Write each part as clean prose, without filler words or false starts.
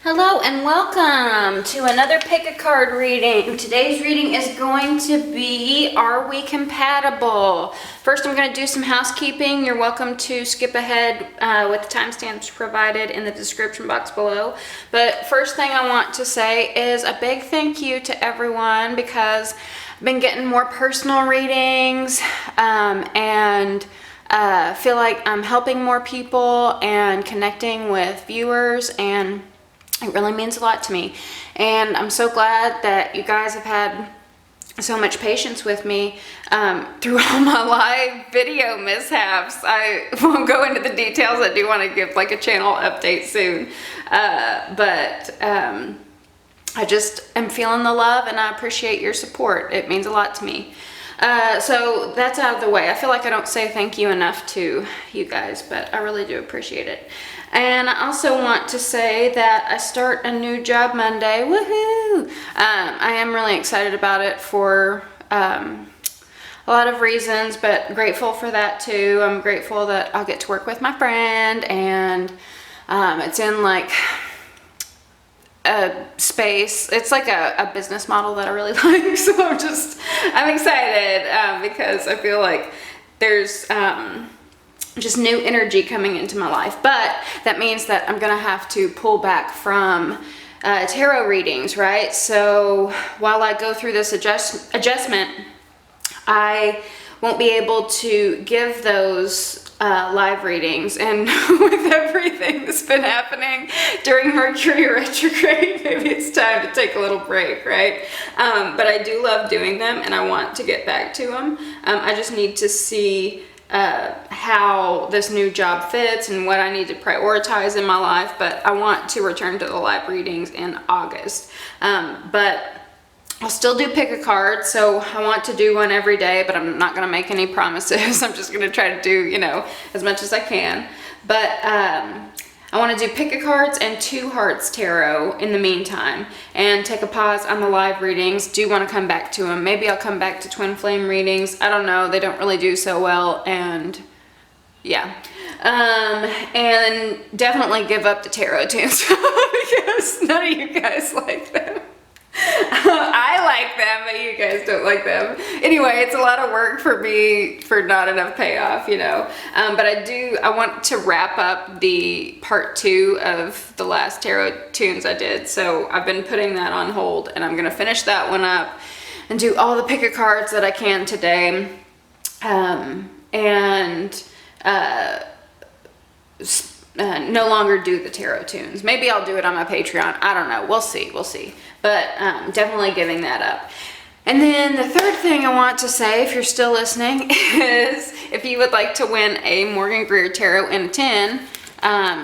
Hello and welcome to another pick a card reading. Today's reading is going to be, are we compatible? First, I'm going to do some housekeeping. You're welcome to skip ahead with the timestamps provided in the description box below. But first thing I want to say is a big thank you to everyone because I've been getting more personal readings and feel like I'm helping more people and connecting with viewers, and it really means a lot to me. And I'm so glad that you guys have had so much patience with me through all my live video mishaps. I won't go into the details. I do want to give like a channel update soon. But I just am feeling the love and I appreciate your support. It means a lot to me. So that's out of the way. I feel like I don't say thank you enough to you guys, but I really do appreciate it. And I also want to say that I start a new job Monday. Woohoo! I am really excited about it for a lot of reasons, but grateful for that too. I'm grateful that I'll get to work with my friend, and it's in like a space. It's like a business model that I really like, so I'm excited because I feel like there's just new energy coming into my life. But that means that I'm gonna have to pull back from tarot readings, right? So while I go through this adjustment, I won't be able to give those live readings. And with everything that's been happening during Mercury retrograde, maybe it's time to take a little break, right? But I do love doing them and I want to get back to them. I just need to see how this new job fits and what I need to prioritize in my life, but I want to return to the live readings in August. But I'll still do pick a card, so I want to do one every day, but I'm not going to make any promises. I'm just going to try to do, you know, as much as I can. But I want to do pick a cards and 2 Hearts Tarot in the meantime, and take a pause on the live readings. Do want to come back to them. Maybe I'll come back to Twin Flame readings. I don't know. They don't really do so well, and yeah. And definitely give up the tarot tunes because none of you guys like them. I like them, but you guys don't like them. Anyway, it's a lot of work for me for not enough payoff, you know. But I want to wrap up the part 2 of the last tarot tunes I did. So I've been putting that on hold, and I'm going to finish that one up and do all the pick a cards that I can today. No longer do the tarot tunes. Maybe I'll do it on my Patreon. I don't know. We'll see. But definitely giving that up. And then the third thing I want to say, if you're still listening, is if you would like to win a Morgan-GREER Tarot in a tin,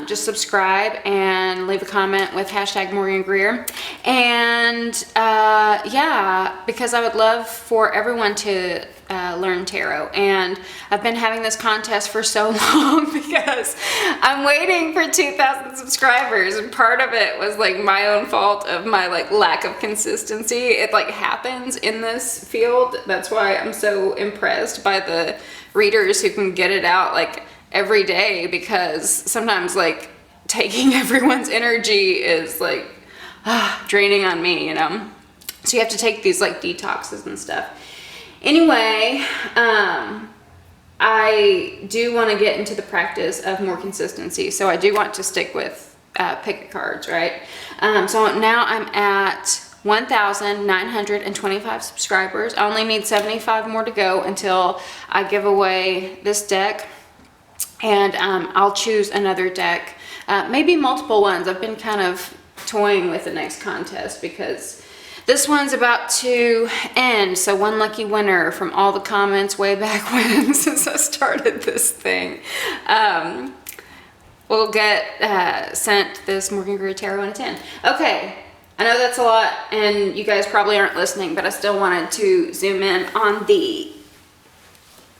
just subscribe and leave a comment with hashtag Morgan-GREER. And yeah, because I would love for everyone to learn tarot, and I've been having this contest for so long because I'm waiting for 2,000 subscribers, and part of it was like my own fault of my like lack of consistency. It like happens in this field. That's why I'm so impressed by the readers who can get it out like every day, because sometimes like taking everyone's energy is like draining on me, you know. So you have to take these like detoxes and stuff. Anyway, I do want to get into the practice of more consistency, so I do want to stick with pick a cards, right? So now I'm at 1,925 subscribers. I only need 75 more to go until I give away this deck, and I'll choose another deck, maybe multiple ones. I've been kind of toying with the next contest because this one's about to end, so one lucky winner from all the comments way back when, since I started this thing, will get sent this Morgan-GREER Tarot in a tin. Okay, I know that's a lot, and you guys probably aren't listening, but I still wanted to zoom in on the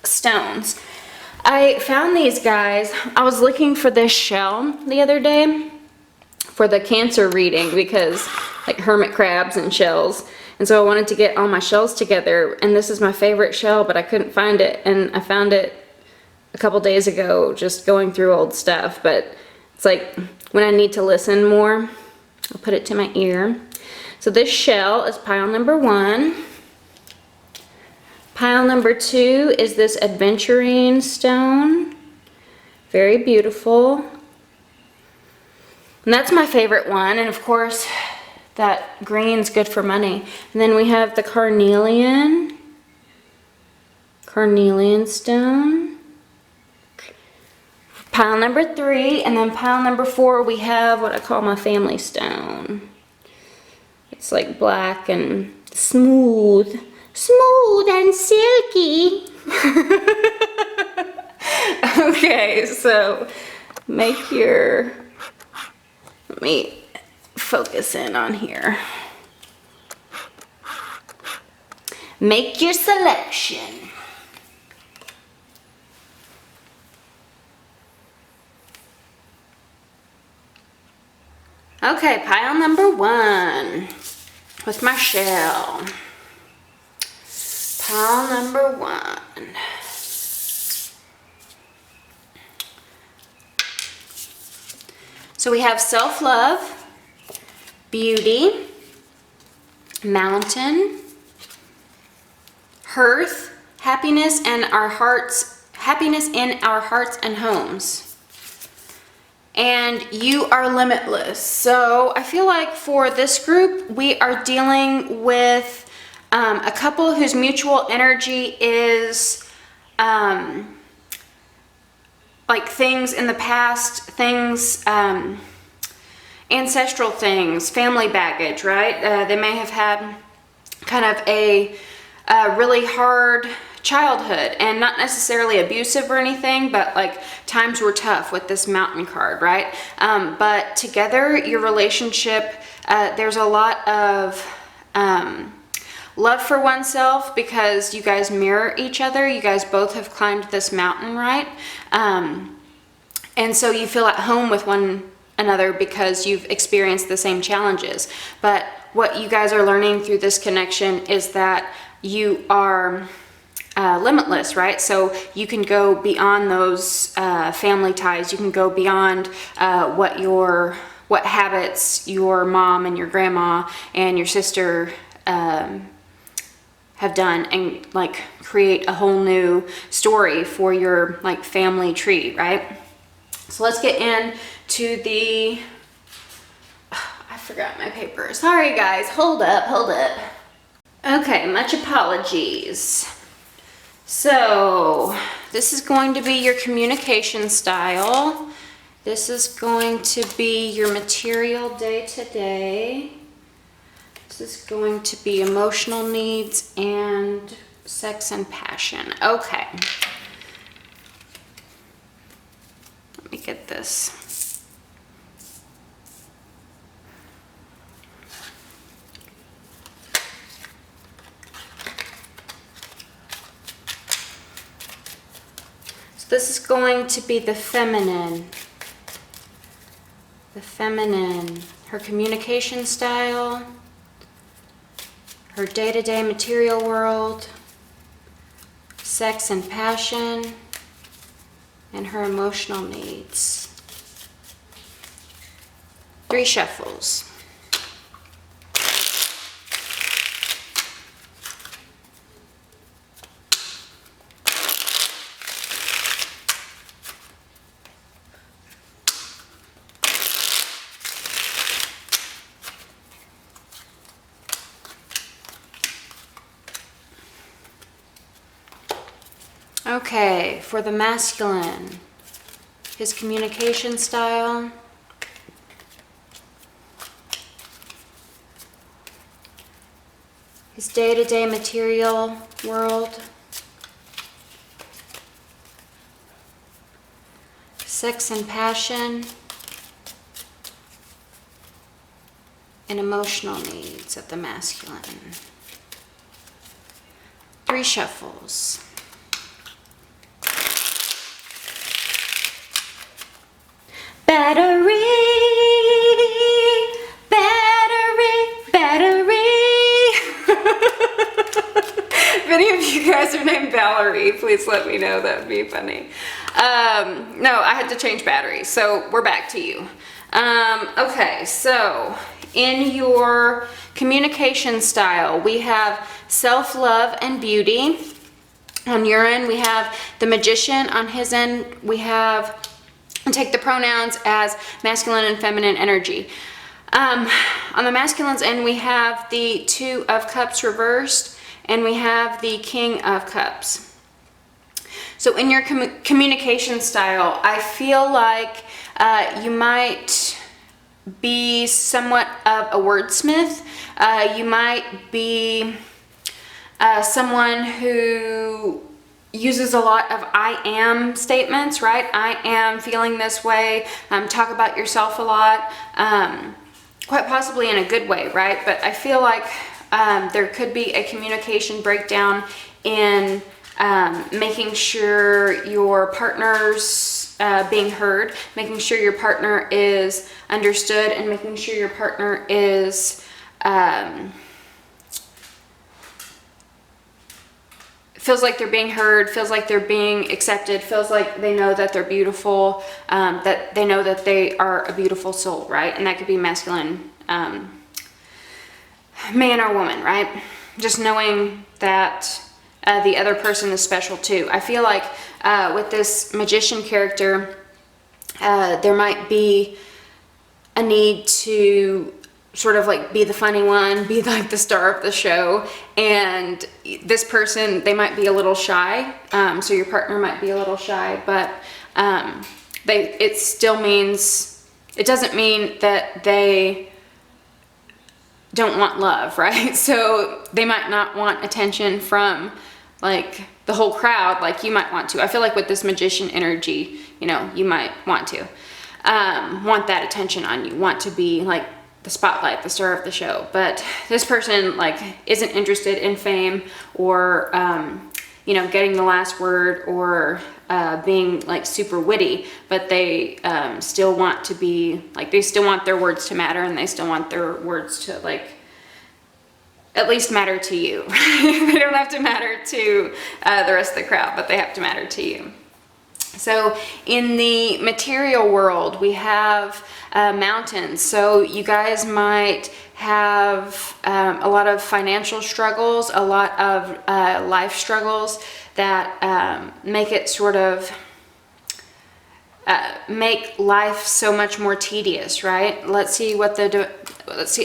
stones. I found these guys. I was looking for this shell the other day for the Cancer reading, because like hermit crabs and shells, and so I wanted to get all my shells together, and this is my favorite shell, but I couldn't find it, and I found it a couple days ago just going through old stuff. But it's like when I need to listen more, I'll put it to my ear. So this shell is pile number 1. Pile number 2 is this Aventurine stone. Very beautiful. And that's my favorite one. And of course, that green's good for money. And then we have the Carnelian stone. Pile number 3, and then pile number 4, we have what I call my family stone. It's like black and smooth and silky. Okay, so let me focus in on here. Make your selection. Okay, pile number 1 with my shell. Pile number 1. So we have self-love, beauty, mountain, hearth, happiness in our hearts and homes. And you are limitless. So I feel like for this group, we are dealing with a couple whose mutual energy is like things in the past, things, ancestral things, family baggage, right? They may have had kind of a really hard childhood, and not necessarily abusive or anything, but like times were tough with this mountain card, right? But together, your relationship, there's a lot of love for oneself because you guys mirror each other. You guys both have climbed this mountain, right? And so you feel at home with one another because you've experienced the same challenges. But what you guys are learning through this connection is that you are limitless, right? So you can go beyond those family ties. You can go beyond what habits your mom and your grandma and your sister have done, and like create a whole new story for your like family tree, right? So let's get into the, I forgot my paper. Sorry guys, hold up. Okay, much apologies. So this is going to be your communication style. This is going to be your material day to day. This is going to be emotional needs and sex and passion. Okay. Let me get this. So this is going to be the feminine. The feminine. Her communication style. Her day-to-day material world, sex and passion, and her emotional needs. 3 shuffles. Okay, for the masculine, his communication style, his day-to-day material world, sex and passion, and emotional needs of the masculine. 3 shuffles. Battery, battery, battery. If any of you guys are named Valerie, please let me know. That would be funny. No, I had to change batteries, so we're back to you. Okay, so In your communication style, we have self-love and beauty. On your end, we have the Magician. On his end, we have, take the pronouns as masculine and feminine energy. On the masculine's end, we have the Two of Cups reversed, and we have the King of Cups. So in your communication style, I feel like you might be somewhat of a wordsmith. You might be someone who uses a lot of I am statements, right? I am feeling this way. Talk about yourself a lot, quite possibly in a good way, right? But I feel like there could be a communication breakdown in making sure your partner's being heard, making sure your partner is understood, and making sure your partner is feels like they're being heard, feels like they're being accepted, feels like they know that they're beautiful, that they know that they are a beautiful soul, right? And that could be masculine, man or woman, right? Just knowing that the other person is special too. I feel like with this Magician character, there might be a need to sort of like be the funny one, be like the star of the show, and this person, they might be a little shy, so your partner might be a little shy, but it still means, it doesn't mean that they don't want love, right? So they might not want attention from like the whole crowd like you might want to. I feel like with this Magician energy, you know, you might want to want that attention on you, want to be like the spotlight, the star of the show. But this person like isn't interested in fame or you know, getting the last word or being like super witty, but they still want to be like, they still want their words to matter, and they still want their words to like at least matter to you. They don't have to matter to the rest of the crowd, but they have to matter to you. So in the material world, we have mountains. So you guys might have a lot of financial struggles, a lot of life struggles that make it sort of make life so much more tedious, right? Let's see what the let's see.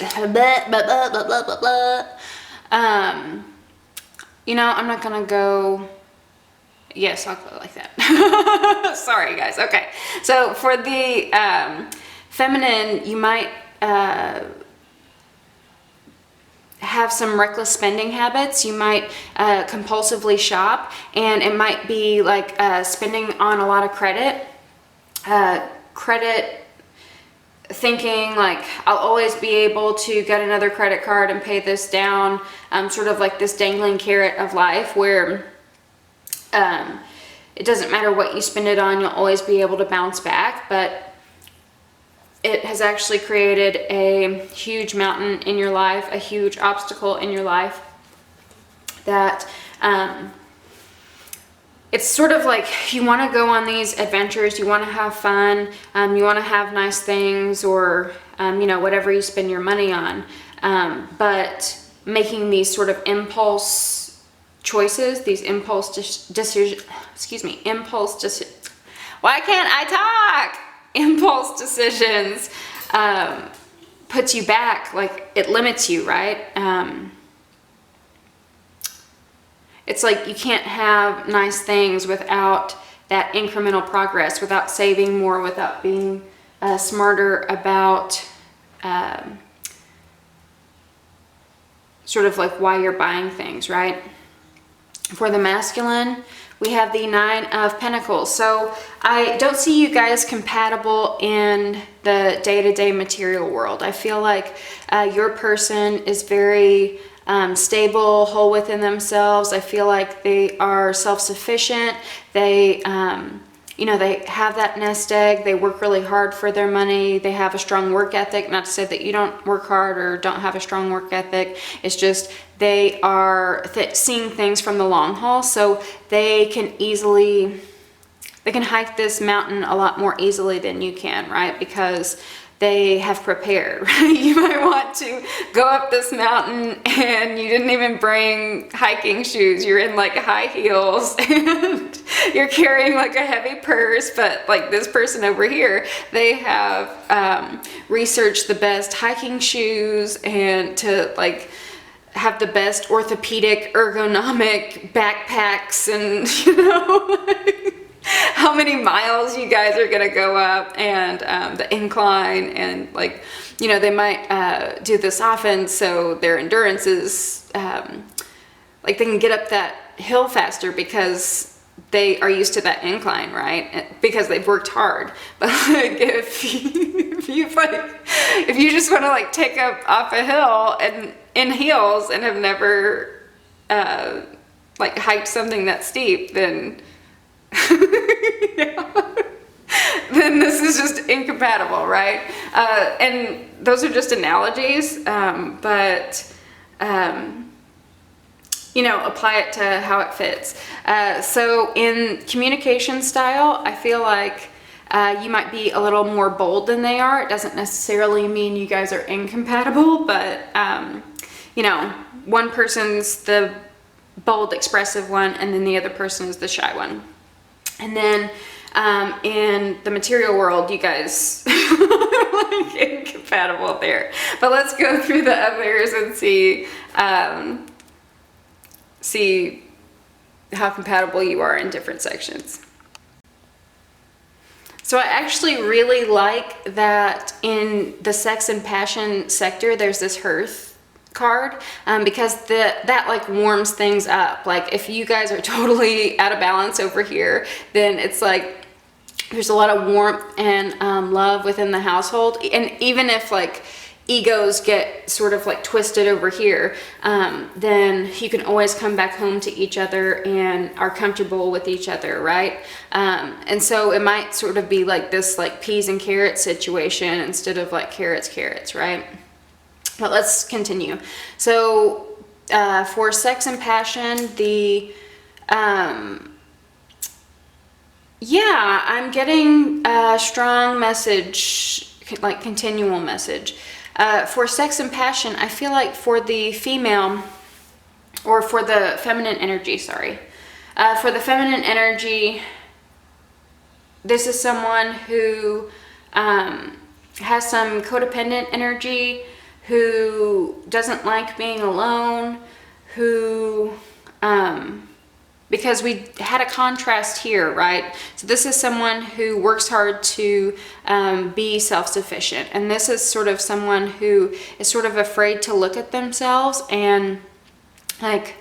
You know, I'm not gonna go. Yes, I'll go like that. Sorry, guys. Okay, so for the feminine, you might have some reckless spending habits. You might compulsively shop, and it might be like spending on a lot of credit. Credit thinking like I'll always be able to get another credit card and pay this down, sort of like this dangling carrot of life where it doesn't matter what you spend it on, you'll always be able to bounce back. But it has actually created a huge mountain in your life, a huge obstacle in your life that it's sort of like you want to go on these adventures, you want to have fun, you want to have nice things, or you know, whatever you spend your money on, but making these sort of impulse choices, these impulse decisions, why can't I talk? Impulse decisions puts you back, like it limits you, right? It's like you can't have nice things without that incremental progress, without saving more, without being smarter about sort of like why you're buying things, right? For the masculine, we have the Nine of Pentacles. So I don't see you guys compatible in the day-to-day material world. I feel like your person is very stable, whole within themselves. I feel like they are self-sufficient. They, you know, they have that nest egg. They work really hard for their money. They have a strong work ethic. Not to say that you don't work hard or don't have a strong work ethic. It's just they are seeing things from the long haul. So they can easily, they can hike this mountain a lot more easily than you can, right? Because they have prepared. You might want to go up this mountain and you didn't even bring hiking shoes. You're in like high heels and you're carrying like a heavy purse, but like this person over here, they have researched the best hiking shoes and to like have the best orthopedic ergonomic backpacks, and you know, how many miles you guys are gonna go up, and the incline, and like, you know, they might do this often, so their endurance is like they can get up that hill faster because they are used to that incline, right? Because they've worked hard. But like if you just want to like take up off a hill and in heels and have never like hiked something that steep, then then this is just incompatible, right? And those are just analogies, but you know, apply it to how it fits. So in communication style, I feel like you might be a little more bold than they are. It doesn't necessarily mean you guys are incompatible, but you know, one person's the bold, expressive one, and then the other person is the shy one. And then in the material world, you guys are like incompatible there. But let's go through the others and see how compatible you are in different sections. So I actually really like that in the sex and passion sector, there's this hearth card, because that like warms things up. Like if you guys are totally out of balance over here, then it's like there's a lot of warmth and love within the household. And even if like egos get sort of like twisted over here, then you can always come back home to each other and are comfortable with each other, right? And so it might sort of be like this like peas and carrots situation instead of like carrots, right? But let's continue. So for sex and passion, the yeah, I'm getting a strong message, like continual message. For sex and passion, I feel like for the female, or for the feminine energy, sorry. For the feminine energy, this is someone who has some codependent energy, who doesn't like being alone, who, because we had a contrast here, right? So this is someone who works hard to be self-sufficient. And this is sort of someone who is sort of afraid to look at themselves and like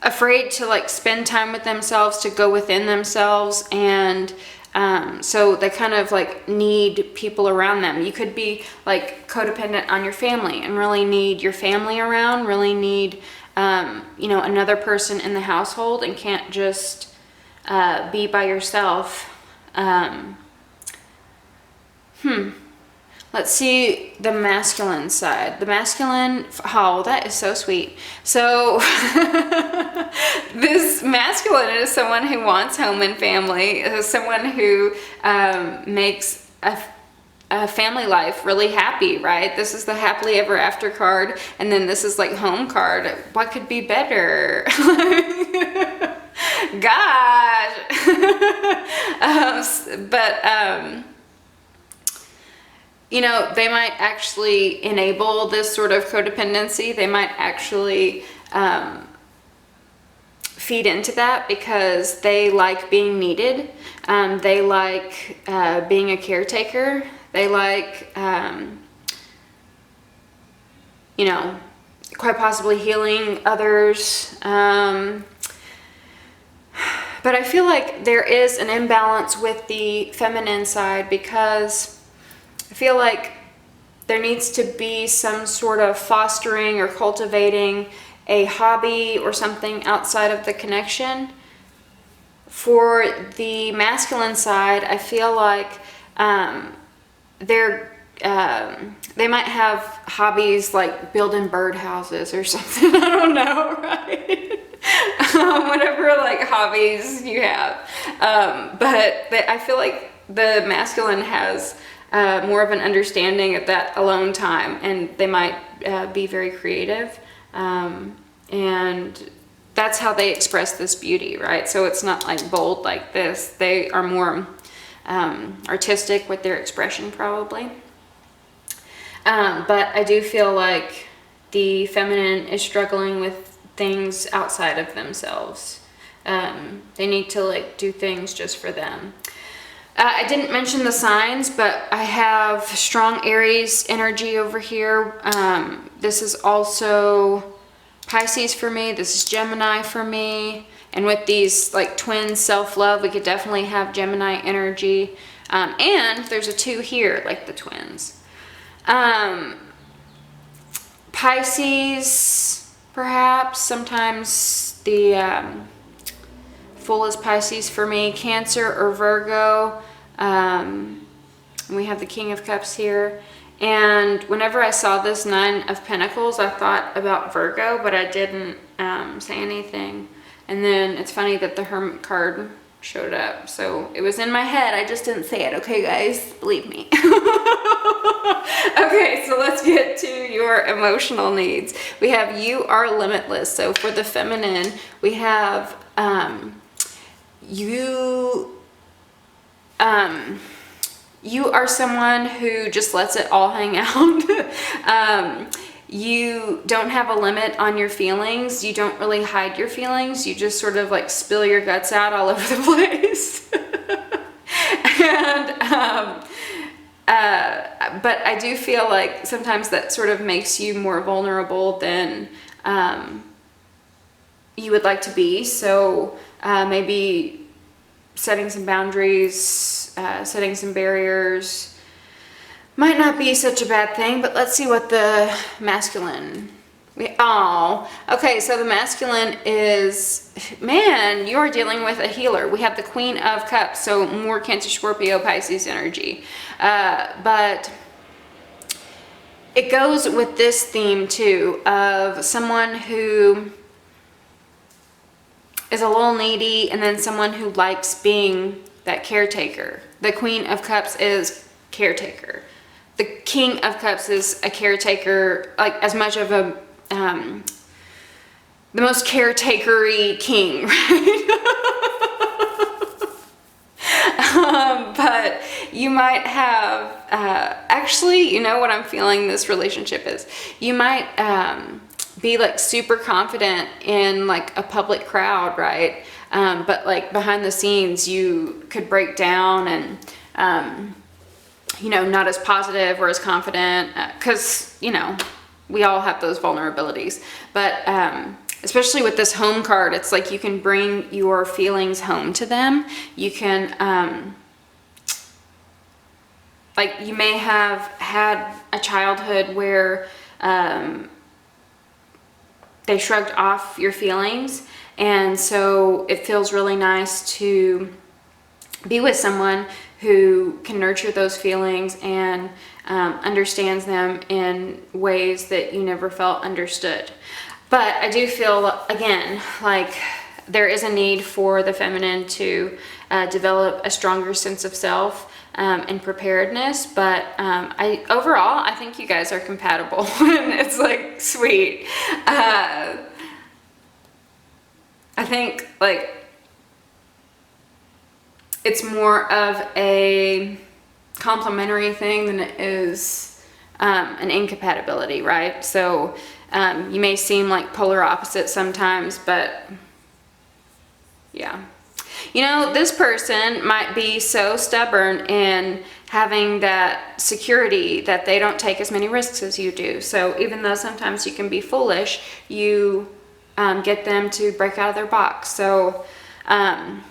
afraid to like spend time with themselves, to go within themselves. And so they kind of like need people around them. You could be like codependent on your family and really need your family around, really need you know, another person in the household, and can't just be by yourself. Let's see the masculine side. The masculine, oh, that is so sweet. So this masculine is someone who wants home and family, is someone who makes a family life really happy, right? This is the happily ever after card, and then this is like home card. What could be better? Gosh. You know, they might actually enable this sort of codependency. They might actually feed into that because they like being needed. They like being a caretaker. They like, you know, quite possibly healing others. But I feel like there is an imbalance with the feminine side, because I feel like there needs to be some sort of fostering or cultivating a hobby or something outside of the connection. For the masculine side, I feel like they might have hobbies like building birdhouses or something. I don't know, right? Whatever like hobbies you have. But I feel like the masculine has more of an understanding of that alone time, and they might be very creative, and that's how they express this beauty, right? So it's not like bold like this. They are more artistic with their expression, probably. But I do feel like the feminine is struggling with things outside of themselves. They need to like do things just for them. I didn't mention the signs, but I have strong Aries energy over here. This is also Pisces for me. This is Gemini for me. And with these like twin self-love, we could definitely have Gemini energy. And there's a 2 here, like the twins. Pisces, perhaps. Sometimes the full is Pisces for me. Cancer or Virgo. And we have the King of Cups here. And whenever I saw this 9 of Pentacles, I thought about Virgo, but I didn't say anything. And then it's funny that the Hermit card showed up. So it was in my head. I just didn't say it. Okay, guys, believe me. Okay, so let's get to your emotional needs. We have you are limitless. So for the feminine, we have you are someone who just lets it all hang out. You don't have a limit on your feelings. You don't really hide your feelings. You just sort of like spill your guts out all over the place. And, but I do feel like sometimes that sort of makes you more vulnerable than you would like to be. So maybe setting some boundaries, setting some barriers might not be such a bad thing, but let's see what the masculine, okay, so the masculine is, man, you're dealing with a healer. We have the Queen of Cups, so more Cancer, Scorpio, Pisces energy. But it goes with this theme too, of someone who is a little needy, and then someone who likes being that caretaker. The Queen of Cups is caretaker. The King of Cups is a caretaker, like as much of a, the most caretaker-y king, right? But you might have, actually, you know what I'm feeling this relationship is? You might be like super confident in like a public crowd, right? But like behind the scenes, you could break down and, you know, not as positive or as confident, because, you know, we all have those vulnerabilities. But especially with this home card, it's like you can bring your feelings home to them. You can, like you may have had a childhood where they shrugged off your feelings. And so it feels really nice to be with someone who can nurture those feelings and understands them in ways that you never felt understood. But I do feel, again, like there is a need for the feminine to develop a stronger sense of self and preparedness. But overall, I think you guys are compatible. And it's like sweet. I think like it's more of a complementary thing than it is an incompatibility, right? So you may seem like polar opposites sometimes, but yeah. You know, this person might be so stubborn in having that security that they don't take as many risks as you do. So even though sometimes you can be foolish, you get them to break out of their box. So the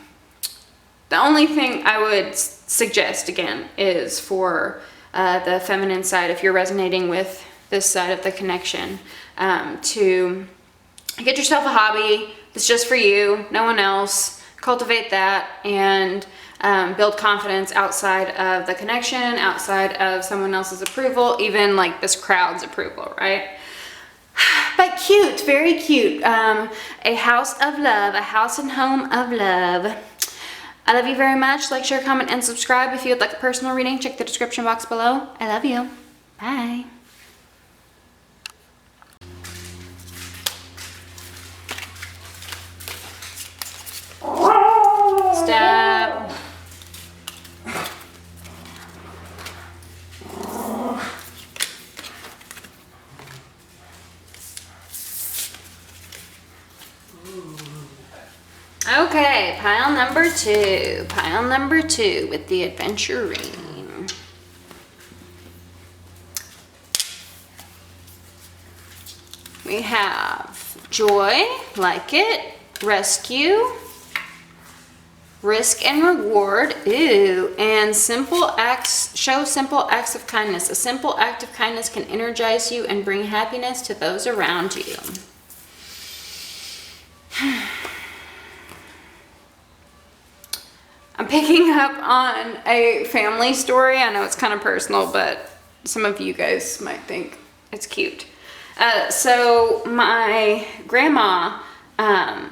only thing I would suggest, again, is for the feminine side, if you're resonating with this side of the connection, to get yourself a hobby that's just for you, no one else, cultivate that, and build confidence outside of the connection, outside of someone else's approval, even like this crowd's approval, right? But cute, very cute. A house of love, a house and home of love. I love you very much. Like, share, comment, and subscribe. If you would like a personal reading, check the description box below. I love you. Bye. Stop. Okay, pile number two. Pile number two with the Aventurine. We have joy, like it, rescue, risk and reward, ooh, and simple acts, show simple acts of kindness. A simple act of kindness can energize you and bring happiness to those around you. I'm picking up on a family story. I know it's kind of personal, but some of you guys might think it's cute. So my grandma, my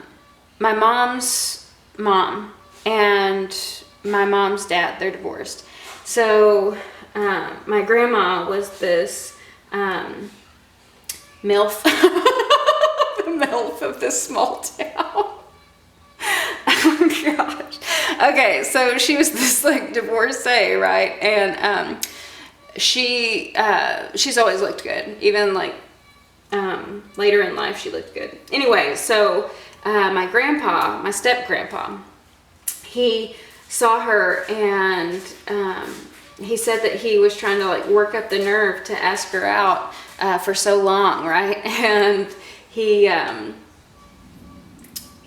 mom's mom, and my mom's dad, they're divorced. So my grandma was this MILF, the MILF of this small town. Oh gosh. Okay, so she was this like divorcee, right? And she's always looked good. Even like later in life she looked good. Anyway, so my grandpa, my step grandpa, he saw her and he said that he was trying to like work up the nerve to ask her out for so long, right? And he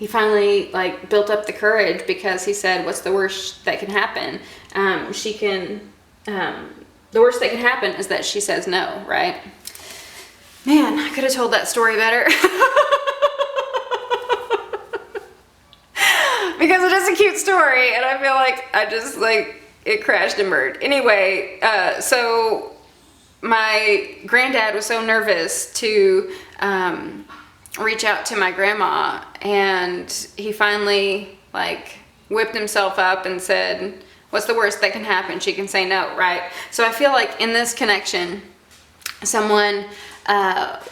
finally like built up the courage because he said, what's the worst that can happen? The worst that can happen is that she says no, right? Man, I could have told that story better. Because it is a cute story and I feel like I just like, it crashed and burned. Anyway, so my granddad was so nervous to reach out to my grandma, and he finally like whipped himself up and said, what's the worst that can happen? She can say no, right? So I feel like in this connection, someone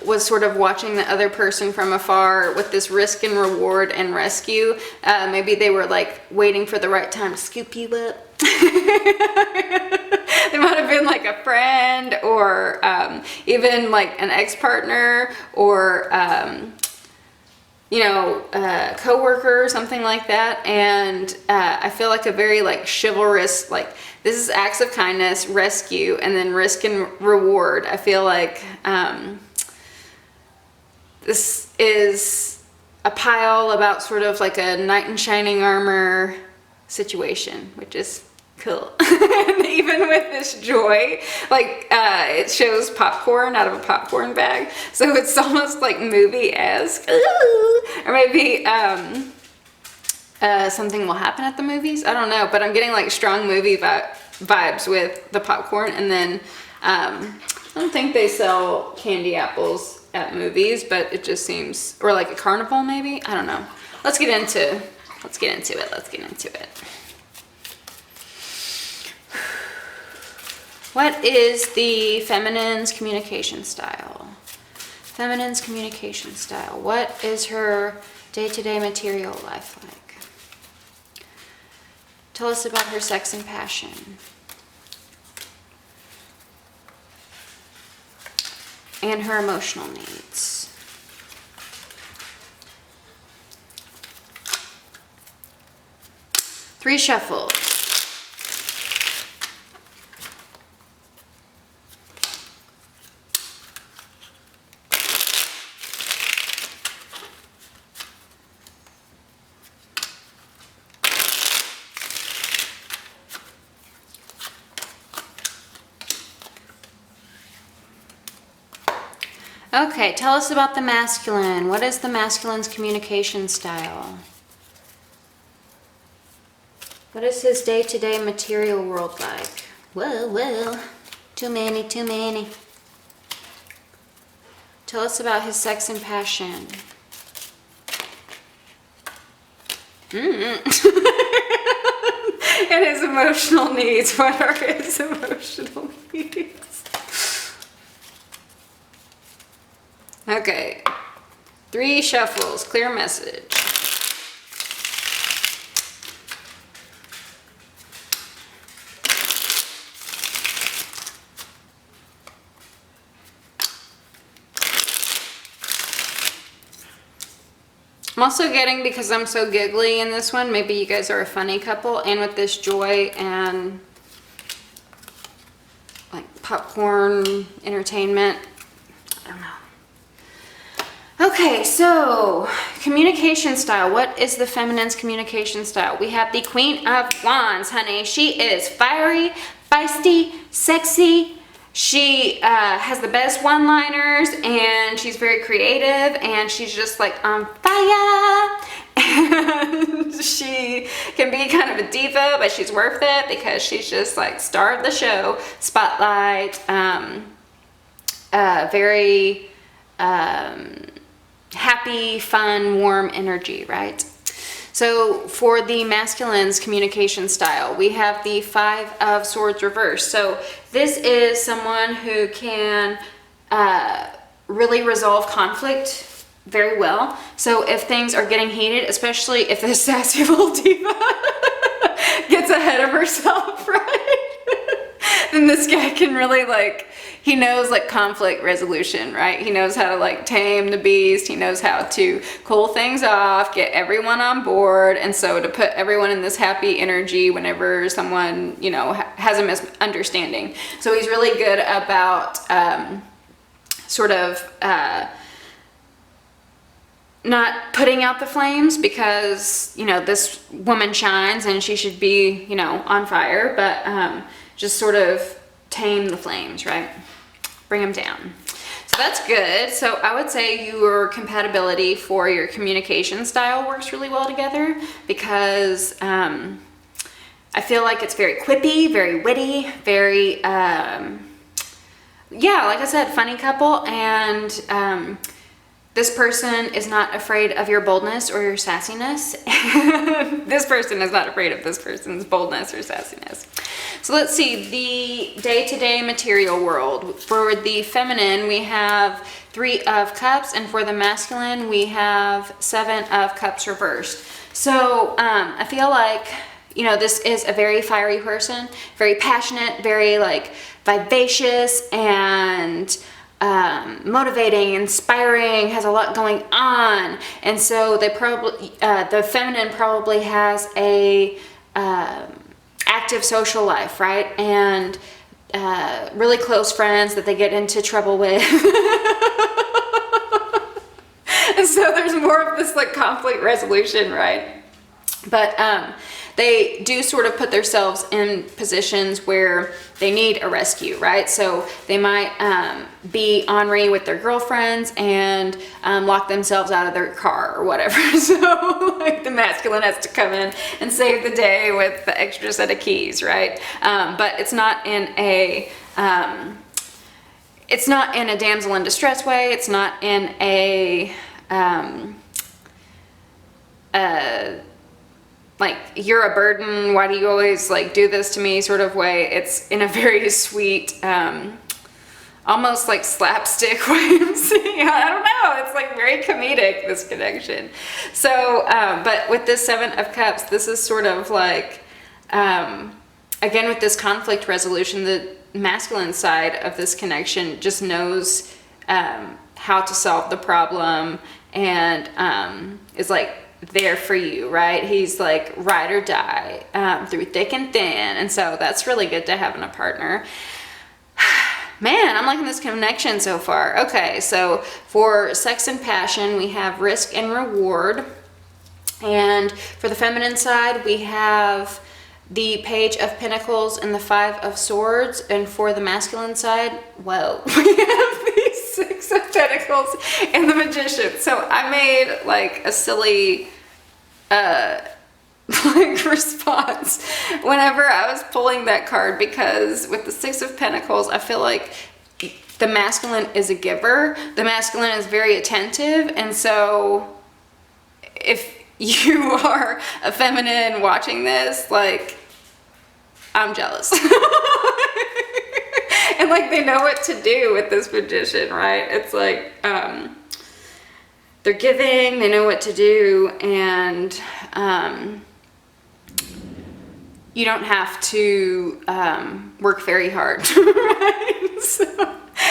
was sort of watching the other person from afar with this risk and reward and rescue. Maybe they were like waiting for the right time to scoop you up. They might have been like a friend or even like an ex-partner or co-worker or something like that. And I feel like a very like chivalrous, like this is acts of kindness, rescue, and then risk and reward. I feel like this is a pile about sort of like a knight in shining armor situation, which is cool. And even with this joy, like it shows popcorn out of a popcorn bag, so it's almost like movie-esque. Or maybe something will happen at the movies, I don't know, but I'm getting like strong movie vibes with the popcorn. And then I don't think they sell candy apples at movies, but it just seems, or like a carnival maybe, I don't know. Let's get into it. What is the feminine's communication style? Feminine's communication style. What is her day-to-day material life like? Tell us about her sex and passion. And her emotional needs. Three shuffles. Okay, tell us about the masculine. What is the masculine's communication style? What is his day-to-day material world like? Whoa, too many. Tell us about his sex and passion. And his emotional needs. What are his emotional needs? Okay. 3 shuffles. Clear message. I'm also getting, because I'm so giggly in this one, maybe you guys are a funny couple, and with this joy and like popcorn entertainment. I don't know. Okay, so communication style. What is the feminine's communication style? We have the Queen of Wands, honey. She is fiery, feisty, sexy. She has the best one-liners, and she's very creative, and she's just like on fire. And she can be kind of a diva, but she's worth it because she's just like star of the show, spotlight, very happy, fun, warm energy, right? So for the masculine's communication style, we have the 5 of Swords reversed. So this is someone who can really resolve conflict very well. So if things are getting heated, especially if the sassy little diva gets ahead of herself, right? Then this guy can really he knows conflict resolution, right? He knows how to tame the beast. He knows how to cool things off, get everyone on board. And so to put everyone in this happy energy whenever someone, has a misunderstanding. So he's really good about not putting out the flames, because, this woman shines and she should be, on fire, but just sort of tame the flames, right? Bring them down. So that's good. So I would say your compatibility for your communication style works really well together, because I feel like it's very quippy, very witty, very, like I said, funny couple. And this person is not afraid of your boldness or your sassiness. This person is not afraid of this person's boldness or sassiness. So let's see, the day-to-day material world. For the feminine, we have 3 of Cups, and for the masculine, we have 7 of Cups reversed. So I feel like, this is a very fiery person, very passionate, very vivacious, and motivating, inspiring, has a lot going on. And so they probably, the feminine probably has a active social life, right? And really close friends that they get into trouble with. And so there's more of this conflict resolution, right? But they do sort of put themselves in positions where they need a rescue, right? So they might be ornery with their girlfriends and lock themselves out of their car or whatever. So the masculine has to come in and save the day with the extra set of keys, right? But it's not in a damsel in distress way. It's not in a you're a burden, why do you always do this to me sort of way. It's in a very sweet, almost slapstick way of saying it. I don't know, it's very comedic, this connection. So, but with this 7 of Cups, this is sort of again with this conflict resolution, the masculine side of this connection just knows how to solve the problem, and is there for you, right? He's ride or die through thick and thin, and so that's really good to have in a partner. Man, I'm liking this connection so far. Okay, so for sex and passion, we have risk and reward, and for the feminine side, we have the Page of Pentacles and the 5 of Swords, and for the masculine side, well, we have the 6 of Pentacles and the Magician. So I made a silly response whenever I was pulling that card, because with the 6 of Pentacles, I feel like the masculine is a giver. The masculine is very attentive, and so if you are a feminine watching this, I'm jealous. And like they know what to do with this magician, right? It's like they're giving, they know what to do, and you don't have to work very hard, right? So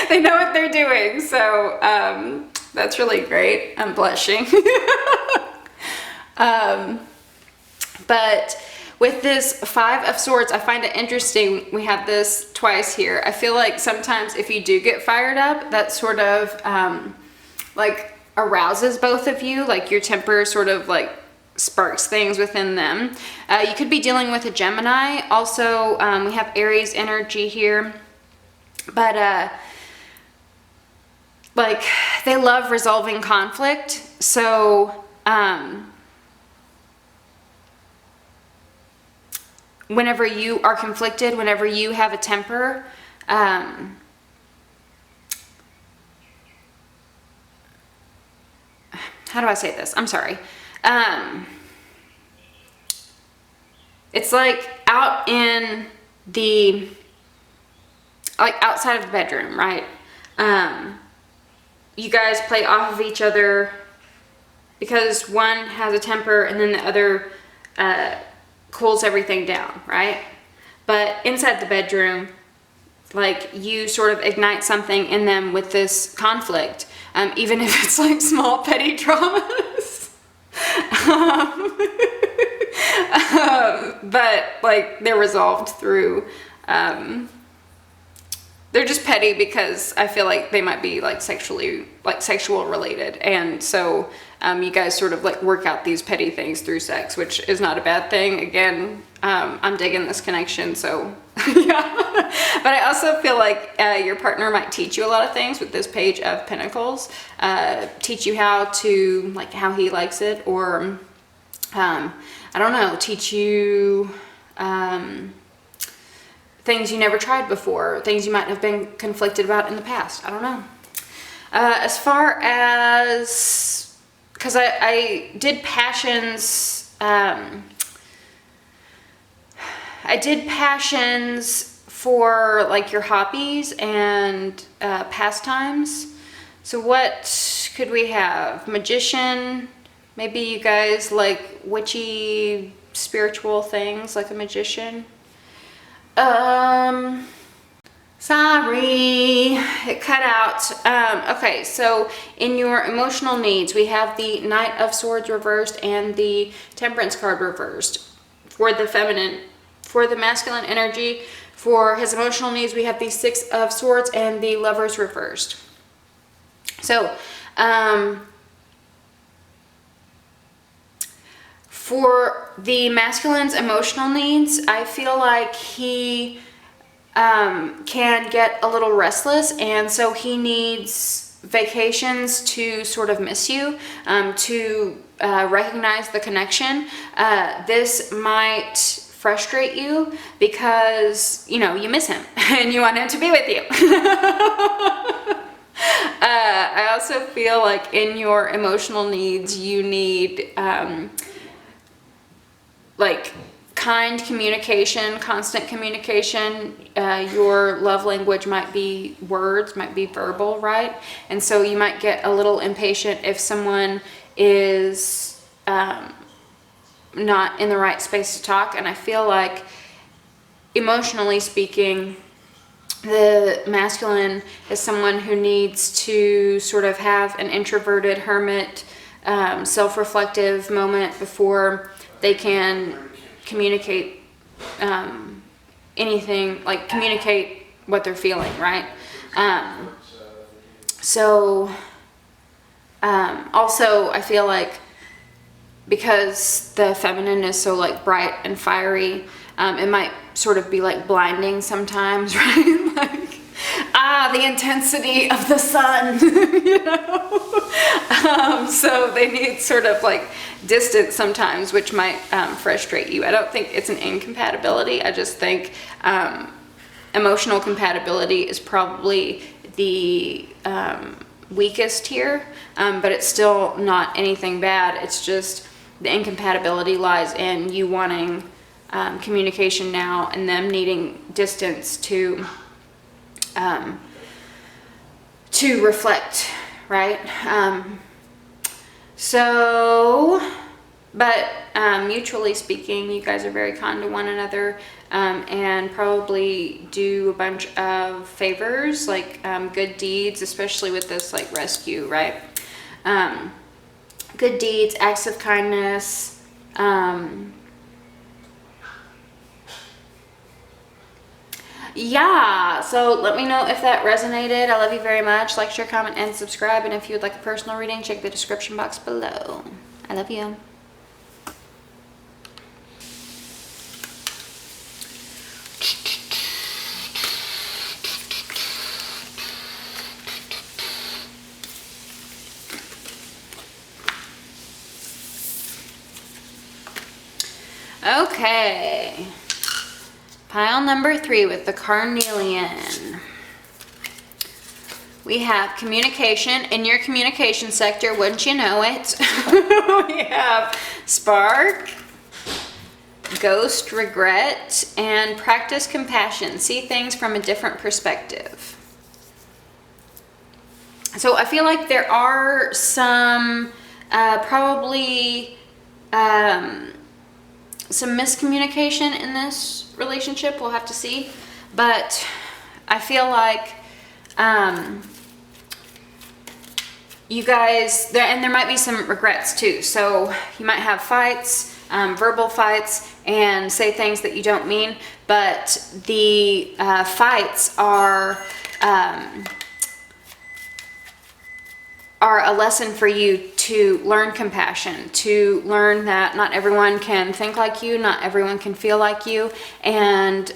they know what they're doing, so that's really great. I'm blushing. But with this Five of Swords, I find it interesting. We have this twice here. I feel like sometimes if you do get fired up, that sort of like arouses both of you, like your temper sort of like sparks things within them. You could be dealing with a Gemini. Also, we have Aries energy here, but like they love resolving conflict. So whenever you are conflicted, whenever you have a temper, how do I say this? I'm sorry. It's like out in the, like outside of the bedroom, right? You guys play off of each other because one has a temper and then the other cools everything down, right? But inside the bedroom, like you sort of ignite something in them with this conflict, even if it's like small petty dramas. But like they're resolved through, they're just petty because I feel like they might be like sexual related, and so you guys sort of like work out these petty things through sex, which is not a bad thing. Again, I'm digging this connection, so yeah. But I also feel like your partner might teach you a lot of things with this Page of Pentacles, teach you how to, like how he likes it, or I don't know, teach you things you never tried before, things you might have been conflicted about in the past. I don't know. As far as, because I did passions, I did passions for like your hobbies and pastimes. So what could we have? Magician, maybe you guys like witchy spiritual things like a magician. Sorry, it cut out. Okay, so in your emotional needs, we have the Knight of Swords reversed and the Temperance card reversed. For the feminine, for the masculine energy, for his emotional needs, we have the Six of Swords and the Lovers reversed. So, for the masculine's emotional needs, I feel like he can get a little restless, and so he needs vacations to sort of miss you, to recognize the connection. This might frustrate you because, you know, you miss him and you want him to be with you. I also feel like in your emotional needs, you need like kind communication, constant communication. Your love language might be words, might be verbal, right? And so you might get a little impatient if someone is not in the right space to talk. And I feel like, emotionally speaking, the masculine is someone who needs to sort of have an introverted hermit, self-reflective moment before they can communicate anything, like communicate what they're feeling, right? Also I feel like because the feminine is so like bright and fiery, it might sort of be like blinding sometimes, right? Like, the intensity of the sun, you know? So they need sort of like distance sometimes, which might frustrate you. I don't think it's an incompatibility. I just think emotional compatibility is probably the weakest here, but it's still not anything bad. It's just the incompatibility lies in you wanting communication now, and them needing distance to reflect, right? But mutually speaking, you guys are very kind to one another, and probably do a bunch of favors, like good deeds, especially with this like rescue, right? Good deeds, acts of kindness. Yeah, so let me know if that resonated. I love you very much. Like, share, comment, and subscribe. And if you would like a personal reading, check the description box below. I love you. Okay. Pile number 3 with the Carnelian. We have communication. In your communication sector, wouldn't you know it? We have spark, ghost, regret, and practice compassion. See things from a different perspective. So I feel like there are some probably some miscommunication in this relationship. We'll have to see. But I feel like you guys, there might be some regrets too. So you might have fights, verbal fights, and say things that you don't mean. But the fights are a lesson for you to learn compassion, to learn that not everyone can think like you, not everyone can feel like you, and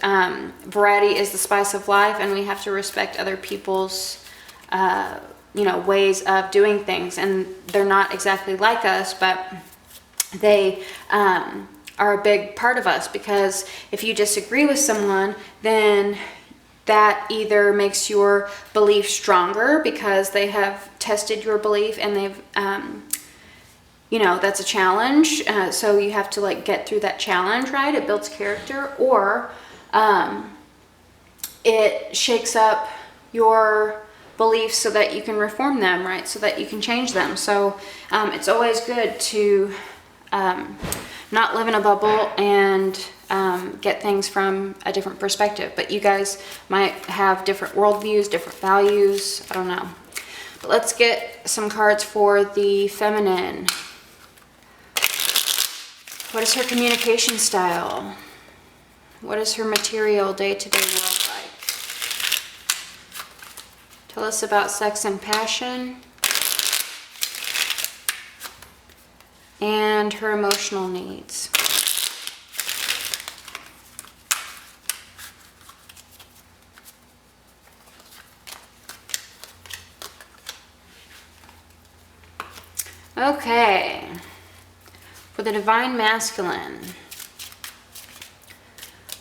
variety is the spice of life, and we have to respect other people's ways of doing things. And they're not exactly like us, but they are a big part of us, because if you disagree with someone, then that either makes your belief stronger because they have tested your belief and they've, that's a challenge. So you have to like get through that challenge, right? It builds character. Or it shakes up your beliefs so that you can reform them, right? So that you can change them. So it's always good to not live in a bubble and get things from a different perspective. But you guys might have different worldviews, different values. I don't know. But let's get some cards for the feminine. What is her communication style? What is her material day-to-day world like? Tell us about sex and passion. And her emotional needs. Okay, for the Divine Masculine,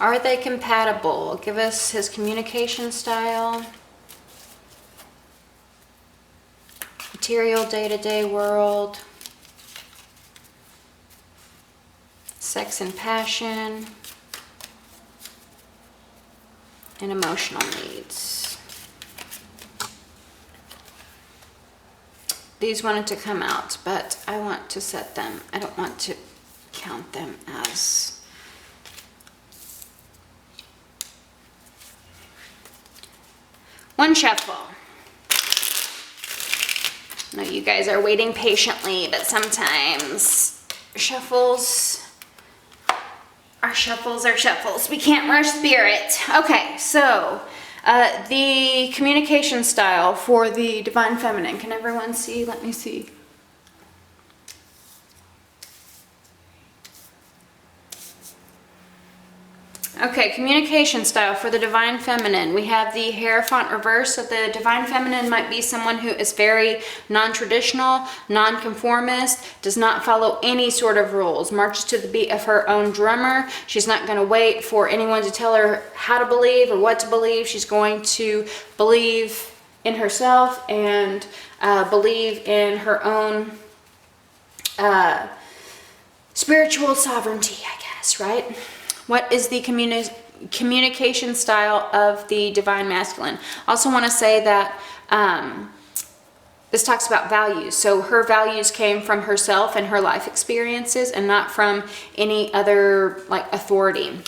are they compatible? Give us his communication style, material day-to-day world, sex and passion, and emotional needs. These wanted to come out, but I want to set them. I don't want to count them as one shuffle. I know you guys are waiting patiently, but sometimes shuffles are shuffles. We can't rush spirit. Okay, so the communication style for the Divine Feminine. Can everyone see? Let me see. Okay, communication style for the Divine Feminine. We have the Hierophant reverse. So the Divine Feminine might be someone who is very non-traditional, non-conformist, does not follow any sort of rules, marches to the beat of her own drummer. She's not going to wait for anyone to tell her how to believe or what to believe. She's going to believe in herself and believe in her own spiritual sovereignty, I guess, right? What is the communication style of the divine masculine? Also want to say that this talks about values. So her values came from herself and her life experiences and not from any other like authority.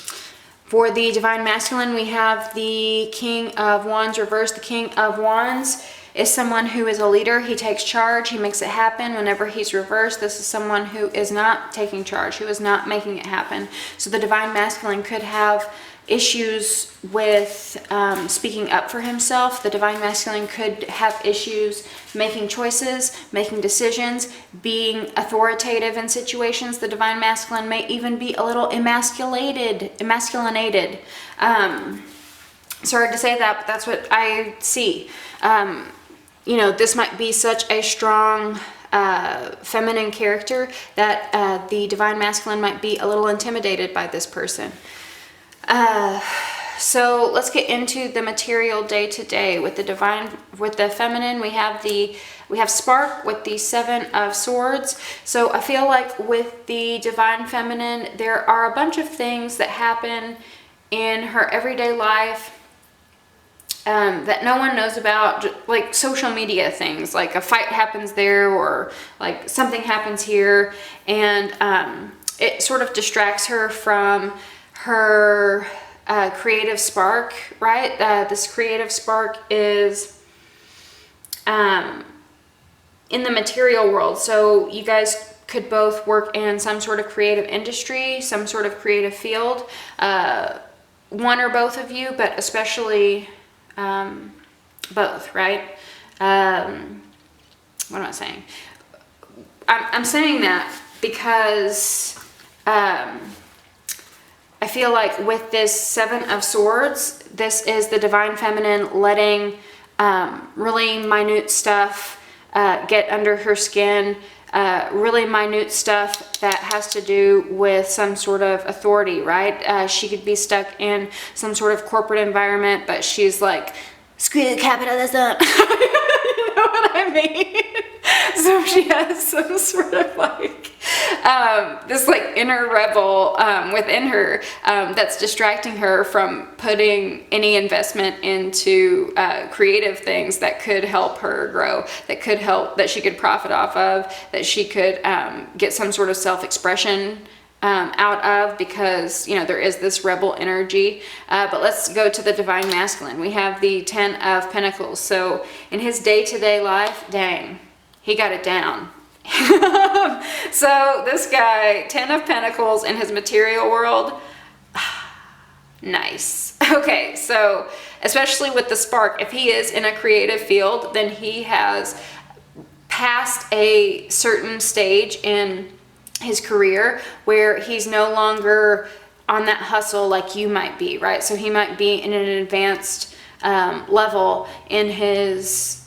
For the divine masculine, we have the King of Wands reversed. The King of Wands is someone who is a leader. He takes charge. He makes it happen. Whenever he's reversed, this is someone who is not taking charge, who is not making it happen. So the divine masculine could have issues with speaking up for himself. The divine masculine could have issues making choices, making decisions, being authoritative in situations. The divine masculine may even be a little emasculated. Sorry to say that, but that's what I see. You know, this might be such a strong feminine character that the divine masculine might be a little intimidated by this person. So let's get into the material day to day. With the feminine, we have spark with the 7 of swords. So I feel like with the divine feminine, there are a bunch of things that happen in her everyday life that no one knows about, like social media things, like a fight happens there or like something happens here, and it sort of distracts her from her creative spark, right? This creative spark is in the material world. So you guys could both work in some sort of creative industry, some sort of creative field, one or both of you, but especially both, right? What am I saying? I'm saying that because I feel like with this 7 of swords, this is the divine feminine letting really minute stuff get under her skin, really minute stuff that has to do with some sort of authority, right? She could be stuck in some sort of corporate environment, but she's like, screw capitalism. You know what I mean? So she has some sort of like this like inner rebel within her that's distracting her from putting any investment into creative things that could help her grow, that she could profit off of, that she could get some sort of self-expression out of, because, you know, there is this rebel energy. But let's go to the divine masculine. We have the 10 of Pentacles. So in his day-to-day life, dang, he got it down. So this guy, 10 of Pentacles in his material world, nice. Okay, so especially with the spark, if he is in a creative field, then he has passed a certain stage in his career where he's no longer on that hustle like you might be, right? So he might be in an advanced level in his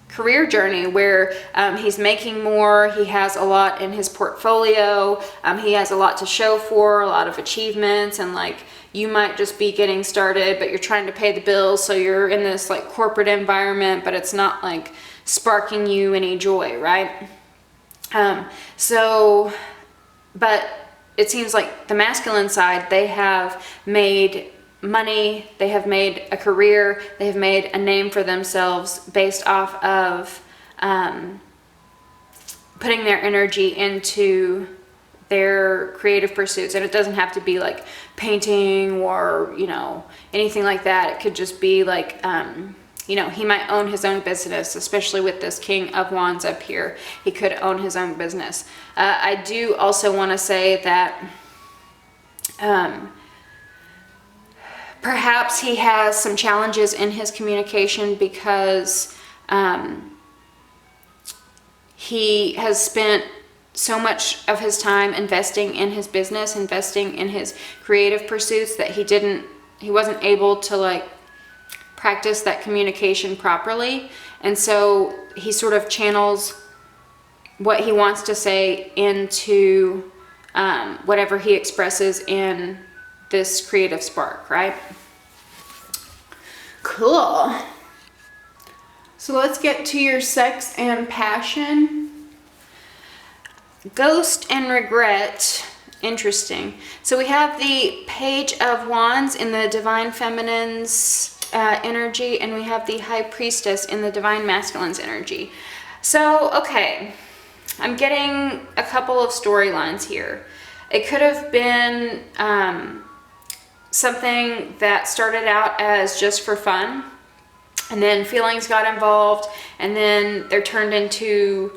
career journey where he's making more, he has a lot in his portfolio, he has a lot to show for, a lot of achievements, and like you might just be getting started, but you're trying to pay the bills, so you're in this like corporate environment, but it's not like sparking you any joy, right? But it seems like the masculine side, they have made money, they have made a career, they have made a name for themselves based off of putting their energy into their creative pursuits. And it doesn't have to be like painting or, you know, anything like that. It could just be like, you know, he might own his own business, especially with this King of Wands up here. He could own his own business. I do also want to say that perhaps he has some challenges in his communication because he has spent so much of his time investing in his business, investing in his creative pursuits, that he wasn't able to like practice that communication properly. And so he sort of channels what he wants to say into whatever he expresses in this creative spark, right? Cool. So let's get to your sex and passion. Ghost and regret Interesting. So we have the Page of Wands in the Divine Feminine's energy, and we have the High Priestess in the Divine Masculine's energy. So, okay, I'm getting a couple of storylines here. It could have been something that started out as just for fun, and then feelings got involved, and then they turned into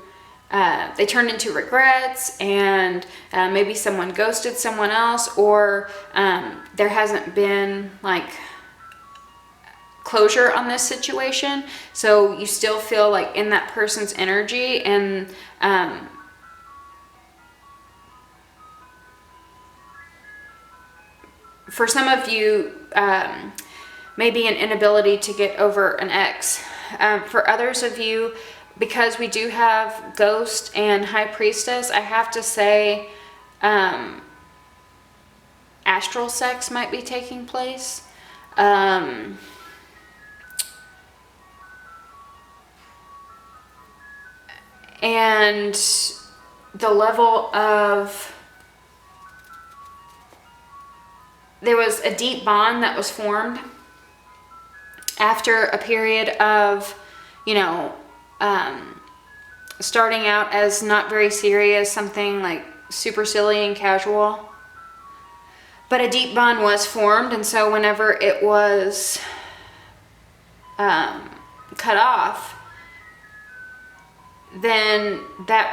regrets, and maybe someone ghosted someone else, or there hasn't been like closure on this situation. So you still feel like in that person's energy, and for some of you, maybe an inability to get over an ex. For others of you, because we do have Ghost and High Priestess, I have to say astral sex might be taking place. And the level of, there was a deep bond that was formed after a period of, you know, starting out as not very serious, something like super silly and casual. But a deep bond was formed, and so whenever it was cut off, then that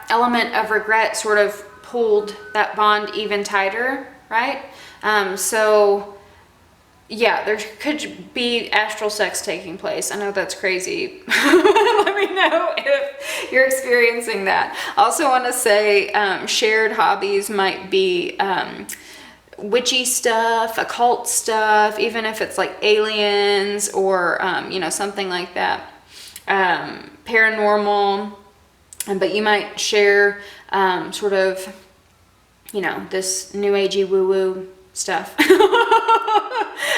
element of regret sort of pulled that bond even tighter, right? So yeah, there could be astral sex taking place. I know that's crazy. Let me know if you're experiencing that. Also want to say shared hobbies might be witchy stuff, occult stuff, even if it's like aliens or, you know, something like that. Paranormal, but you might share sort of, you know, this new agey woo-woo stuff.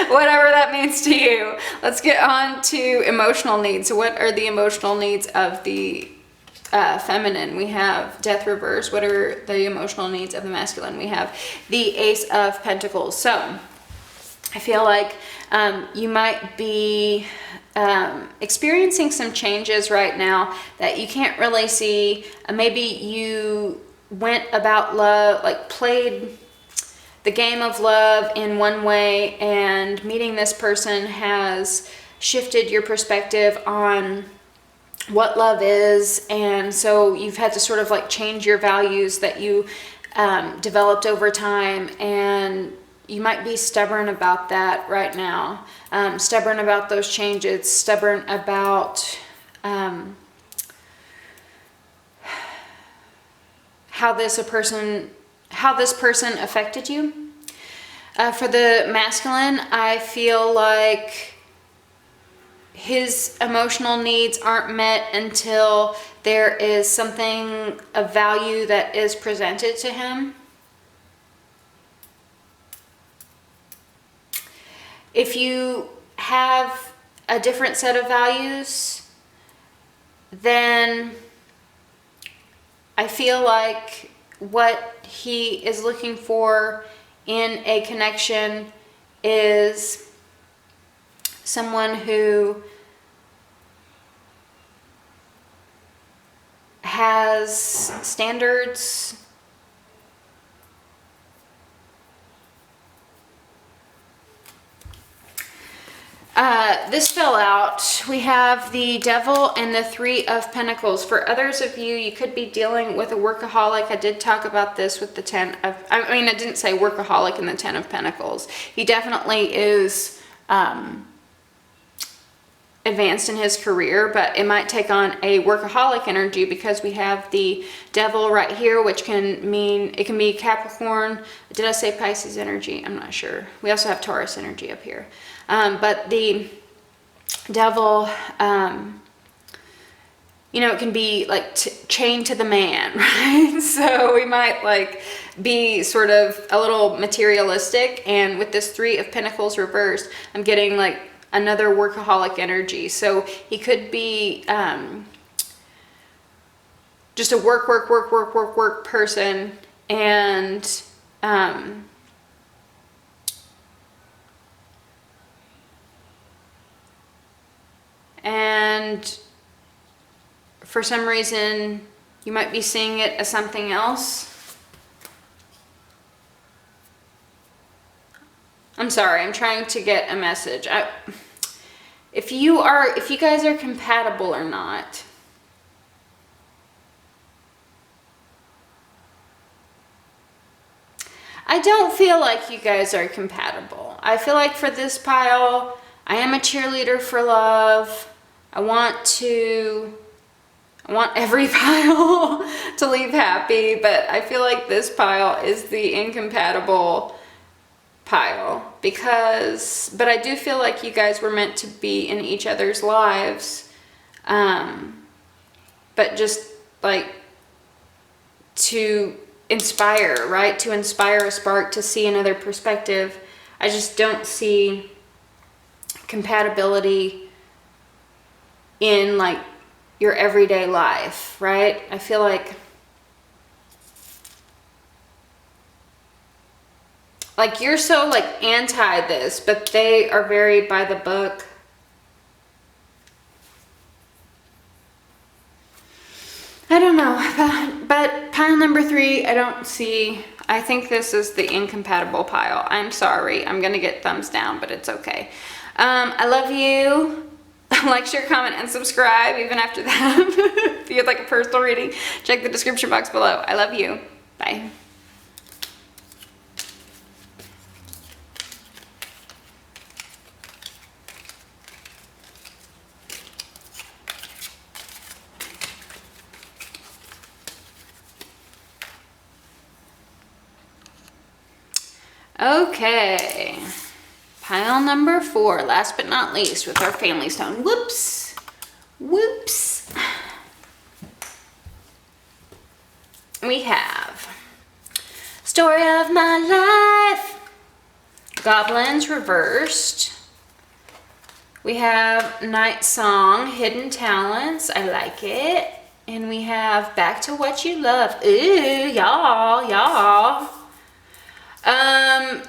Whatever that means to you. Let's get on to emotional needs. So what are the emotional needs of the feminine? We have Death reverse. What are the emotional needs of the masculine? We have the Ace of Pentacles. So I feel like you might be experiencing some changes right now that you can't really see. Maybe you went about love, like played the game of love in one way, and meeting this person has shifted your perspective on what love is, and so you've had to sort of like change your values that you developed over time, and you might be stubborn about that right now. Stubborn about those changes, stubborn about how this person affected you. For the masculine, I feel like his emotional needs aren't met until there is something of value that is presented to him. If you have a different set of values, then I feel like what he is looking for in a connection is someone who has standards, this fell out. We have the Devil and the Three of Pentacles. For others of you, you could be dealing with a workaholic. I did talk about this with the I didn't say workaholic in the Ten of Pentacles. He definitely is advanced in his career, but it might take on a workaholic energy because we have the Devil right here, which can mean, it can be Capricorn. Did I say Pisces energy? I'm not sure. We also have Taurus energy up here. But the Devil, you know, it can be like chained to the man, right? So we might like be sort of a little materialistic, and with this Three of Pentacles reversed, I'm getting like another workaholic energy. So he could be just a work person, and for some reason you might be seeing it as something else. I'm sorry, I'm trying to get a message. If you guys are compatible or not. I don't feel like you guys are compatible. I feel like for this pile, I am a cheerleader for love. I want every pile to leave happy, but I feel like this pile is the incompatible pile but I do feel like you guys were meant to be in each other's lives, but just like to inspire, right? To inspire a spark, to see another perspective. I just don't see compatibility in like your everyday life, right? I feel like you're so like anti this, but they are very by the book. I don't know, but pile number 3, I don't see. I think this is the incompatible pile. I'm sorry. I'm gonna get thumbs down, but it's okay. I love you. Like, share, comment, and subscribe even after that. If you'd like a personal reading, check the description box below. I love you. Bye. Okay, pile number 4, last but not least, with our family stone. Whoops, whoops. We have Story of My Life, Goblins reversed. We have Night Song, Hidden Talents, I like it. And we have Back to What You Love. Ooh, y'all.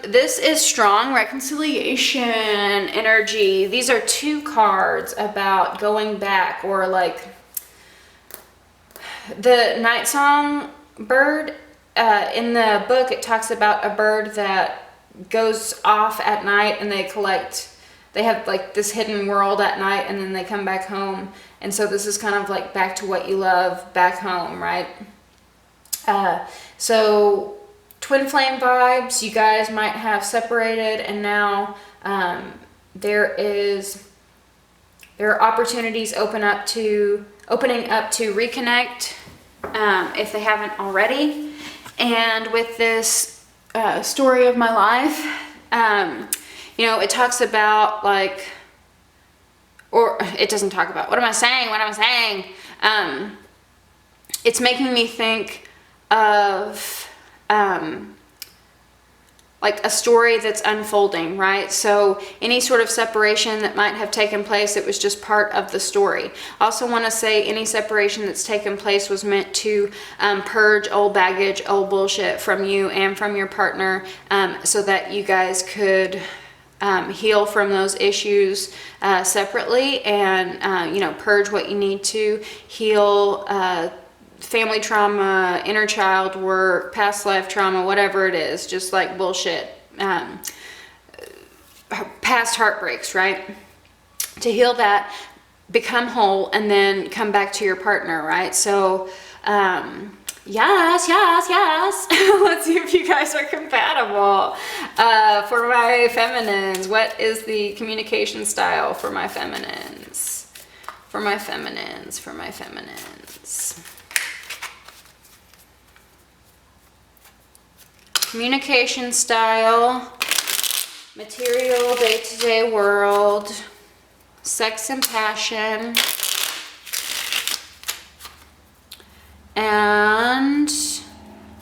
This is strong reconciliation energy. These are 2 cards about going back, or like the Night Song bird. In the book, it talks about a bird that goes off at night and they have like this hidden world at night, and then they come back home. And so this is kind of like back to what you love, back home, right? So twin flame vibes, you guys might have separated, and now there are opportunities opening up to reconnect if they haven't already. And with this story of my life, you know, it talks about like, or it doesn't talk about, what am I saying? It's making me think of like a story that's unfolding, right? So any sort of separation that might have taken place, it was just part of the story. I also want to say any separation that's taken place was meant to purge old baggage, old bullshit from you and from your partner, so that you guys could heal from those issues separately, and you know, purge what you need to heal. Family trauma, inner child work, past life trauma, whatever it is, just like bullshit, past heartbreaks, right? To heal that, become whole, and then come back to your partner, right? So, yes. Let's see if you guys are compatible. For my feminines, what is the communication style for my feminines? For my feminines. Communication style, material, day-to-day world, sex and passion, and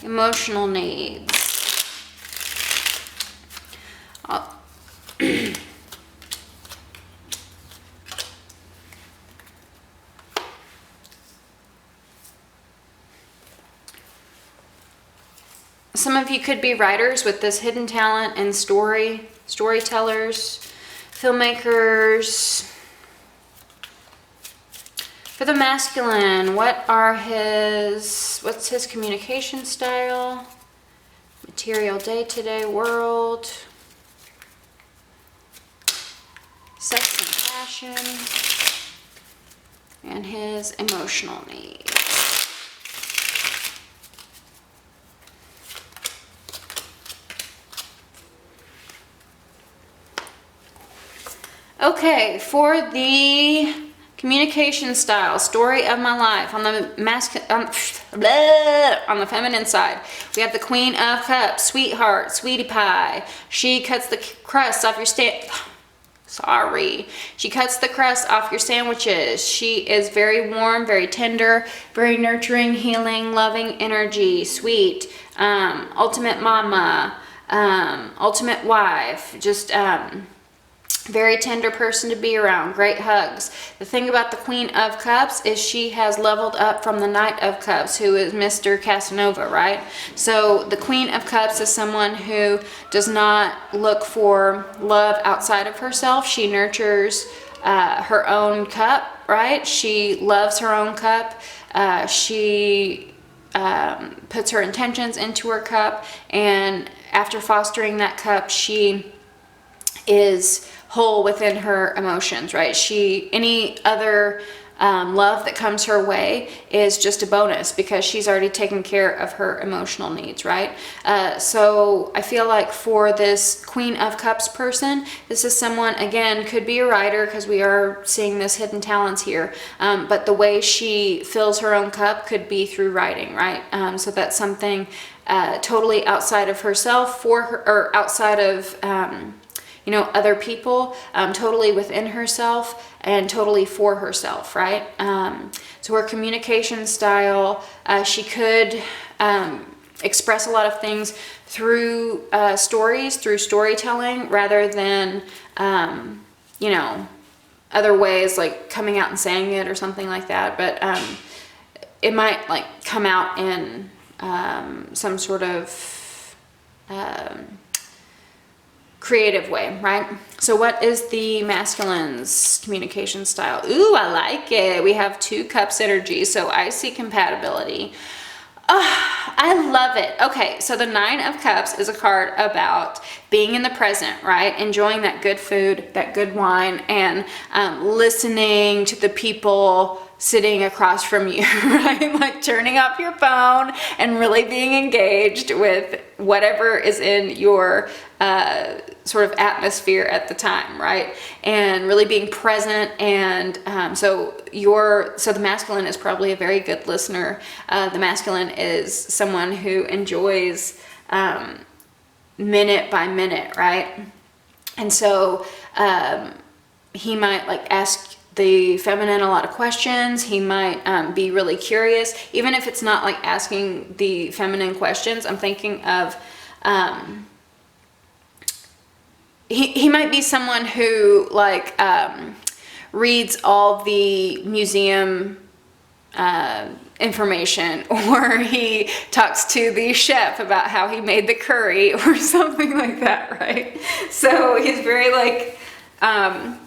emotional needs. Some of you could be writers with this hidden talent and storytellers, filmmakers. For the masculine, what's his communication style? Material day-to-day world. Sex and passion. And his emotional needs. Okay, for the communication style, story of my life, on the on the feminine side, we have the Queen of Cups, sweetheart, sweetie pie. She cuts the crust off your She cuts the crust off your sandwiches. She is very warm, very tender, very nurturing, healing, loving energy, sweet, ultimate mama, ultimate wife, just very tender person to be around, great hugs. The thing about the Queen of Cups is she has leveled up from the Knight of Cups, who is Mr. Casanova, right? So the Queen of Cups is someone who does not look for love outside of herself. She nurtures her own cup, right? She loves her own cup. She puts her intentions into her cup, and after fostering that cup, she is whole within her emotions, right? Any other love that comes her way is just a bonus because she's already taken care of her emotional needs, right? So I feel like for this Queen of Cups person, this is someone, again, could be a writer because we are seeing this hidden talents here, but the way she fills her own cup could be through writing, right? So that's something totally outside of herself, for her, or outside of other people, totally within herself and totally for herself, right? So her communication style, she could express a lot of things through stories, through storytelling, rather than, other ways like coming out and saying it or something like that. But it might like come out in some sort of creative way, right? So what is the masculine's communication style? Ooh, I like it. We have 2 cups energy, so I see compatibility. I love it. Okay, so the 9 of Cups is a card about being in the present, right? Enjoying that good food, that good wine, and listening to the people sitting across from you, right? Like turning off your phone and really being engaged with whatever is in your sort of atmosphere at the time, right? And really being present. And so the masculine is probably a very good listener. The masculine is someone who enjoys minute by minute, right? And so he might like ask the feminine a lot of questions. He might be really curious, even if it's not like asking the feminine questions. I'm thinking of he might be someone who like reads all the museum information, or he talks to the chef about how he made the curry or something like that, right? So he's very like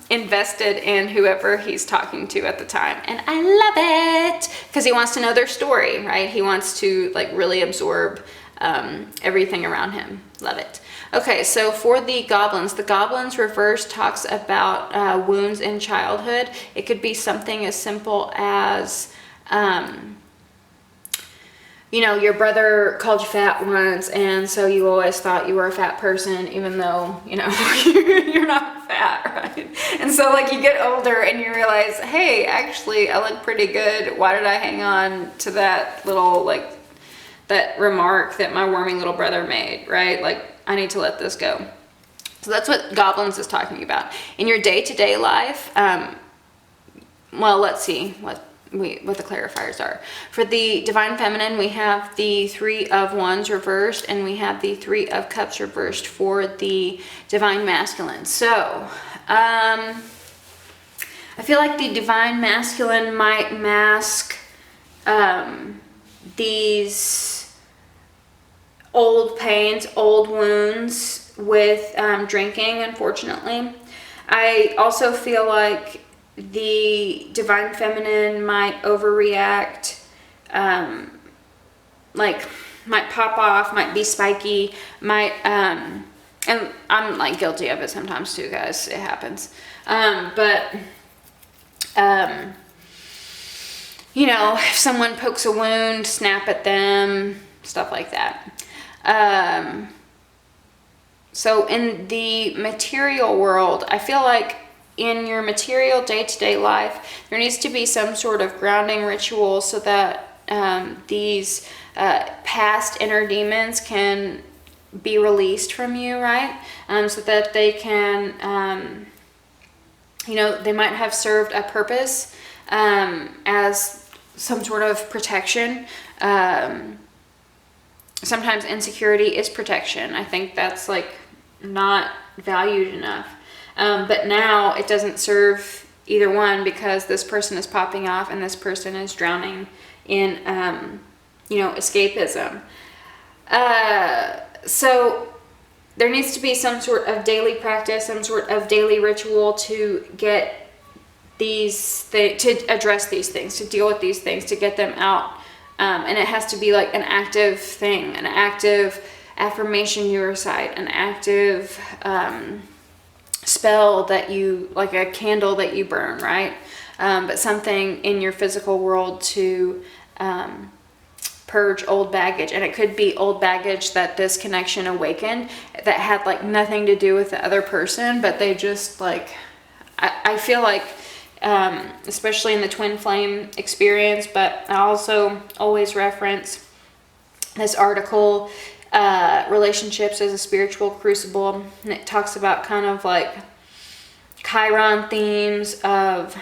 invested in whoever he's talking to at the time, and I love it because he wants to know their story, right? He wants to like really absorb everything around him. Love it. Okay, so for the goblins reverse talks about wounds in childhood. It could be something as simple as your brother called you fat once, and so you always thought you were a fat person, even though, you're not fat, right? And so, like, you get older and you realize, hey, actually, I look pretty good. Why did I hang on to that little, like, that remark that my wormy little brother made, right? Like, I need to let this go. So that's what goblins is talking about. In your day-to-day life, well, let's see what the clarifiers are. For the divine feminine, we have the 3 of Wands reversed, and we have the 3 of Cups reversed for the divine masculine. So I feel like the divine masculine might mask these old pains, old wounds with drinking, unfortunately. I also feel like the divine feminine might overreact, like might pop off, might be spiky, might, and I'm like guilty of it sometimes too, guys. It happens. You know, if someone pokes a wound, snap at them, stuff like that. So in the material world, I feel like in your material day-to-day life, there needs to be some sort of grounding ritual so that these past inner demons can be released from you, right? So that they can, you know, they might have served a purpose as some sort of protection. Sometimes insecurity is protection. I think that's like not valued enough. But now it doesn't serve either one because this person is popping off and this person is drowning in, you know, escapism. So there needs to be some sort of daily practice, some sort of daily ritual to get these to address these things, to deal with these things, to get them out. And it has to be like an active thing, an active affirmation you recite, an active spell that you, like a candle that you burn, right? But something in your physical world to purge old baggage. And it could be old baggage that this connection awakened that had like nothing to do with the other person, but they just like, I feel like, especially in the twin flame experience, but I also always reference this article, Relationships as a Spiritual Crucible, and it talks about kind of like Chiron themes of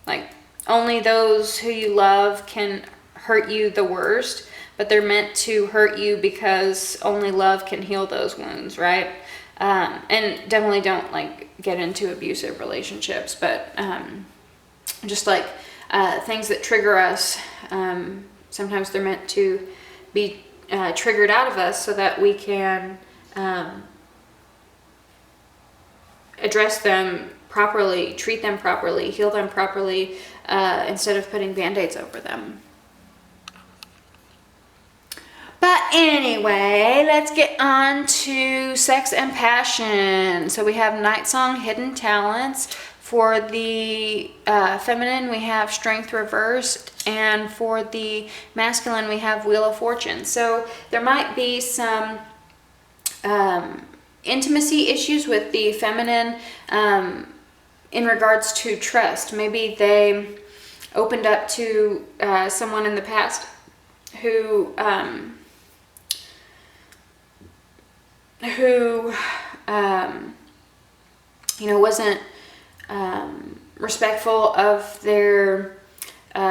like only those who you love can hurt you the worst, but they're meant to hurt you because only love can heal those wounds, right? And definitely don't like get into abusive relationships, but just like things that trigger us, sometimes they're meant to be triggered out of us so that we can address them properly, treat them properly, heal them properly, instead of putting band-aids over them. But anyway, let's get on to sex and passion. So we have Night Song, Hidden Talents. For the feminine, we have Strength Reversed. And for the masculine, we have Wheel of Fortune. So there might be some intimacy issues with the feminine in regards to trust. Maybe they opened up to someone in the past who you know, wasn't respectful of their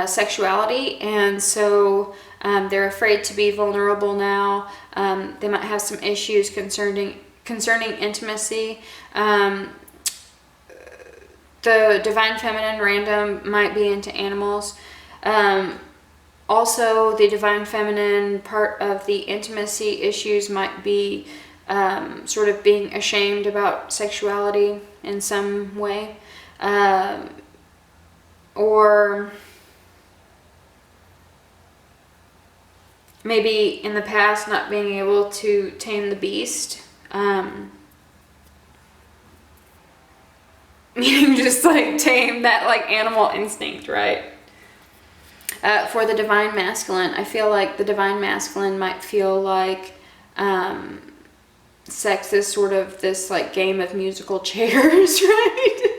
sexuality, and so they're afraid to be vulnerable now. They might have some issues concerning intimacy. The divine feminine random might be into animals. Also, the divine feminine part of the intimacy issues might be sort of being ashamed about sexuality in some way. Or maybe in the past not being able to tame the beast. Meaning just like tame that like animal instinct, right? For the divine masculine, I feel like the divine masculine might feel like sex is sort of this like game of musical chairs, right?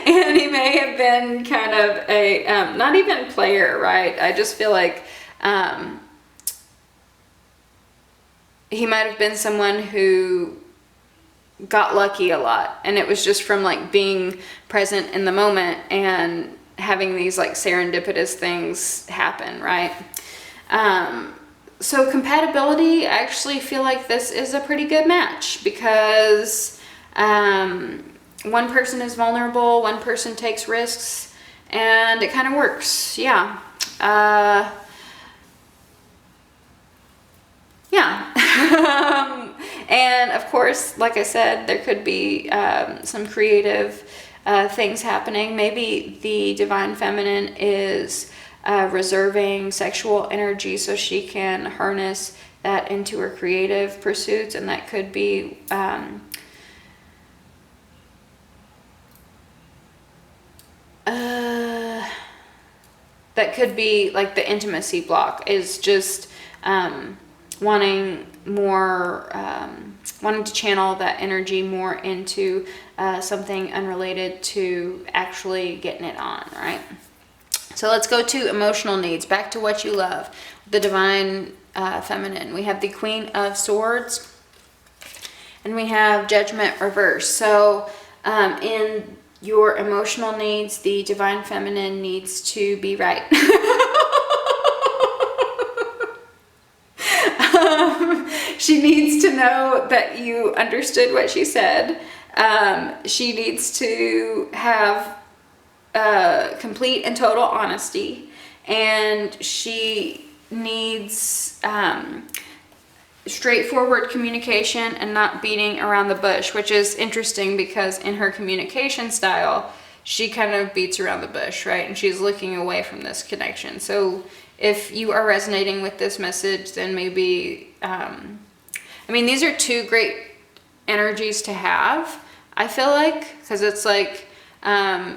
And he may have been kind of a, not even player, right? I just feel like he might have been someone who got lucky a lot, and it was just from like being present in the moment and having these like serendipitous things happen, right? So compatibility, I actually feel like this is a pretty good match because one person is vulnerable, one person takes risks, and it kind of works. Yeah. Yeah. And of course, like I said, there could be some creative things happening. Maybe the divine feminine is reserving sexual energy so she can harness that into her creative pursuits, and that could be that could be like the intimacy block is just wanting more, wanting to channel that energy more into something unrelated to actually getting it on, right? So let's go to emotional needs. Back to what you love. The divine feminine. We have the Queen of Swords, and we have Judgment reversed. So in your emotional needs, the divine feminine needs to be right. She needs to know that you understood what she said. She needs to have complete and total honesty, and she needs straightforward communication and not beating around the bush, which is interesting because in her communication style, she kind of beats around the bush, right? And she's looking away from this connection. So if you are resonating with this message, then maybe, I mean, these are two great energies to have, I feel like, because it's like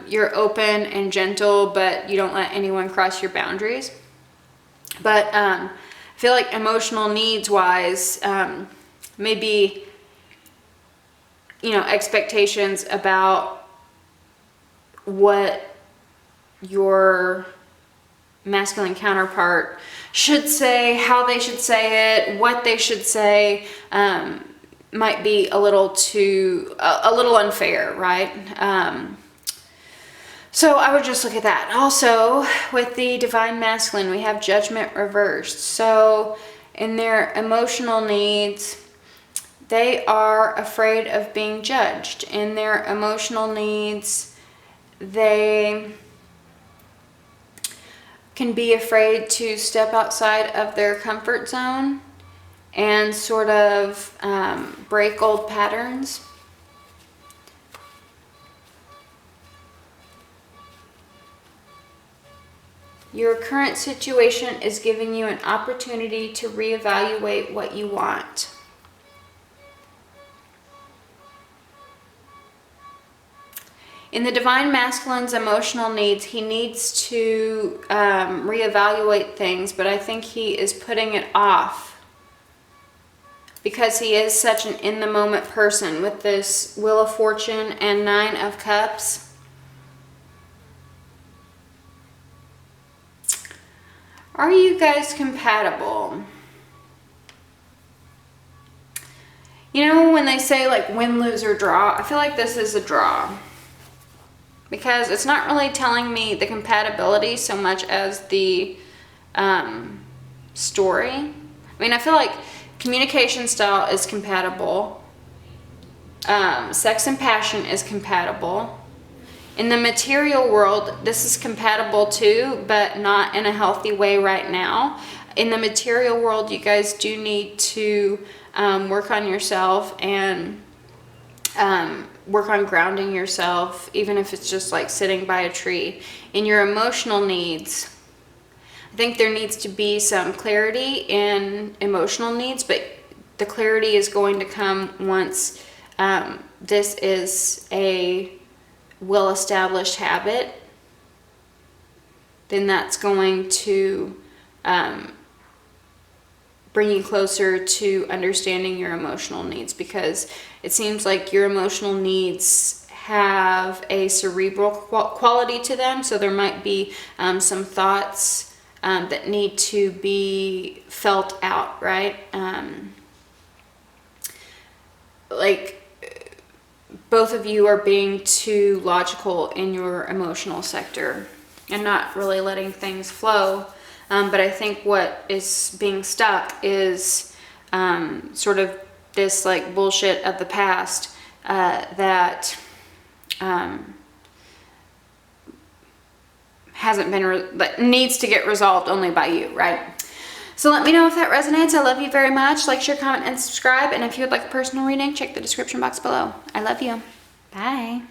you're open and gentle, but you don't let anyone cross your boundaries. But I feel like emotional needs wise, maybe, you know, expectations about what your masculine counterpart should say, how they should say it, what they should say, might be a little unfair, right? So I would just look at that. Also, with the divine masculine, we have Judgment reversed. So in their emotional needs, they are afraid of being judged. In their emotional needs, they can be afraid to step outside of their comfort zone and sort of break old patterns. Your current situation is giving you an opportunity to reevaluate what you want. In the divine masculine's emotional needs, he needs to reevaluate things, but I think he is putting it off because he is such an in-the-moment person with this Wheel of Fortune and Nine of Cups. Are you guys compatible? You know, when they say like win, lose, or draw, I feel like this is a draw. Because it's not really telling me the compatibility so much as the story. I mean, I feel like communication style is compatible. Sex and passion is compatible. In the material world, this is compatible too, but not in a healthy way right now. In the material world, you guys do need to work on yourself and work on grounding yourself, even if it's just like sitting by a tree. In your emotional needs, I think there needs to be some clarity in emotional needs, but the clarity is going to come once this is a well-established habit. Then that's going to bring you closer to understanding your emotional needs, because it seems like your emotional needs have a cerebral quality to them. So there might be some thoughts that need to be felt out, right? Like both of you are being too logical in your emotional sector and not really letting things flow. But I think what is being stuck is sort of this like bullshit of the past that hasn't been, that needs to get resolved only by you, right? So let me know if that resonates. I love you very much. Like, share, comment, and subscribe. And if you would like a personal reading, check the description box below. I love you. Bye.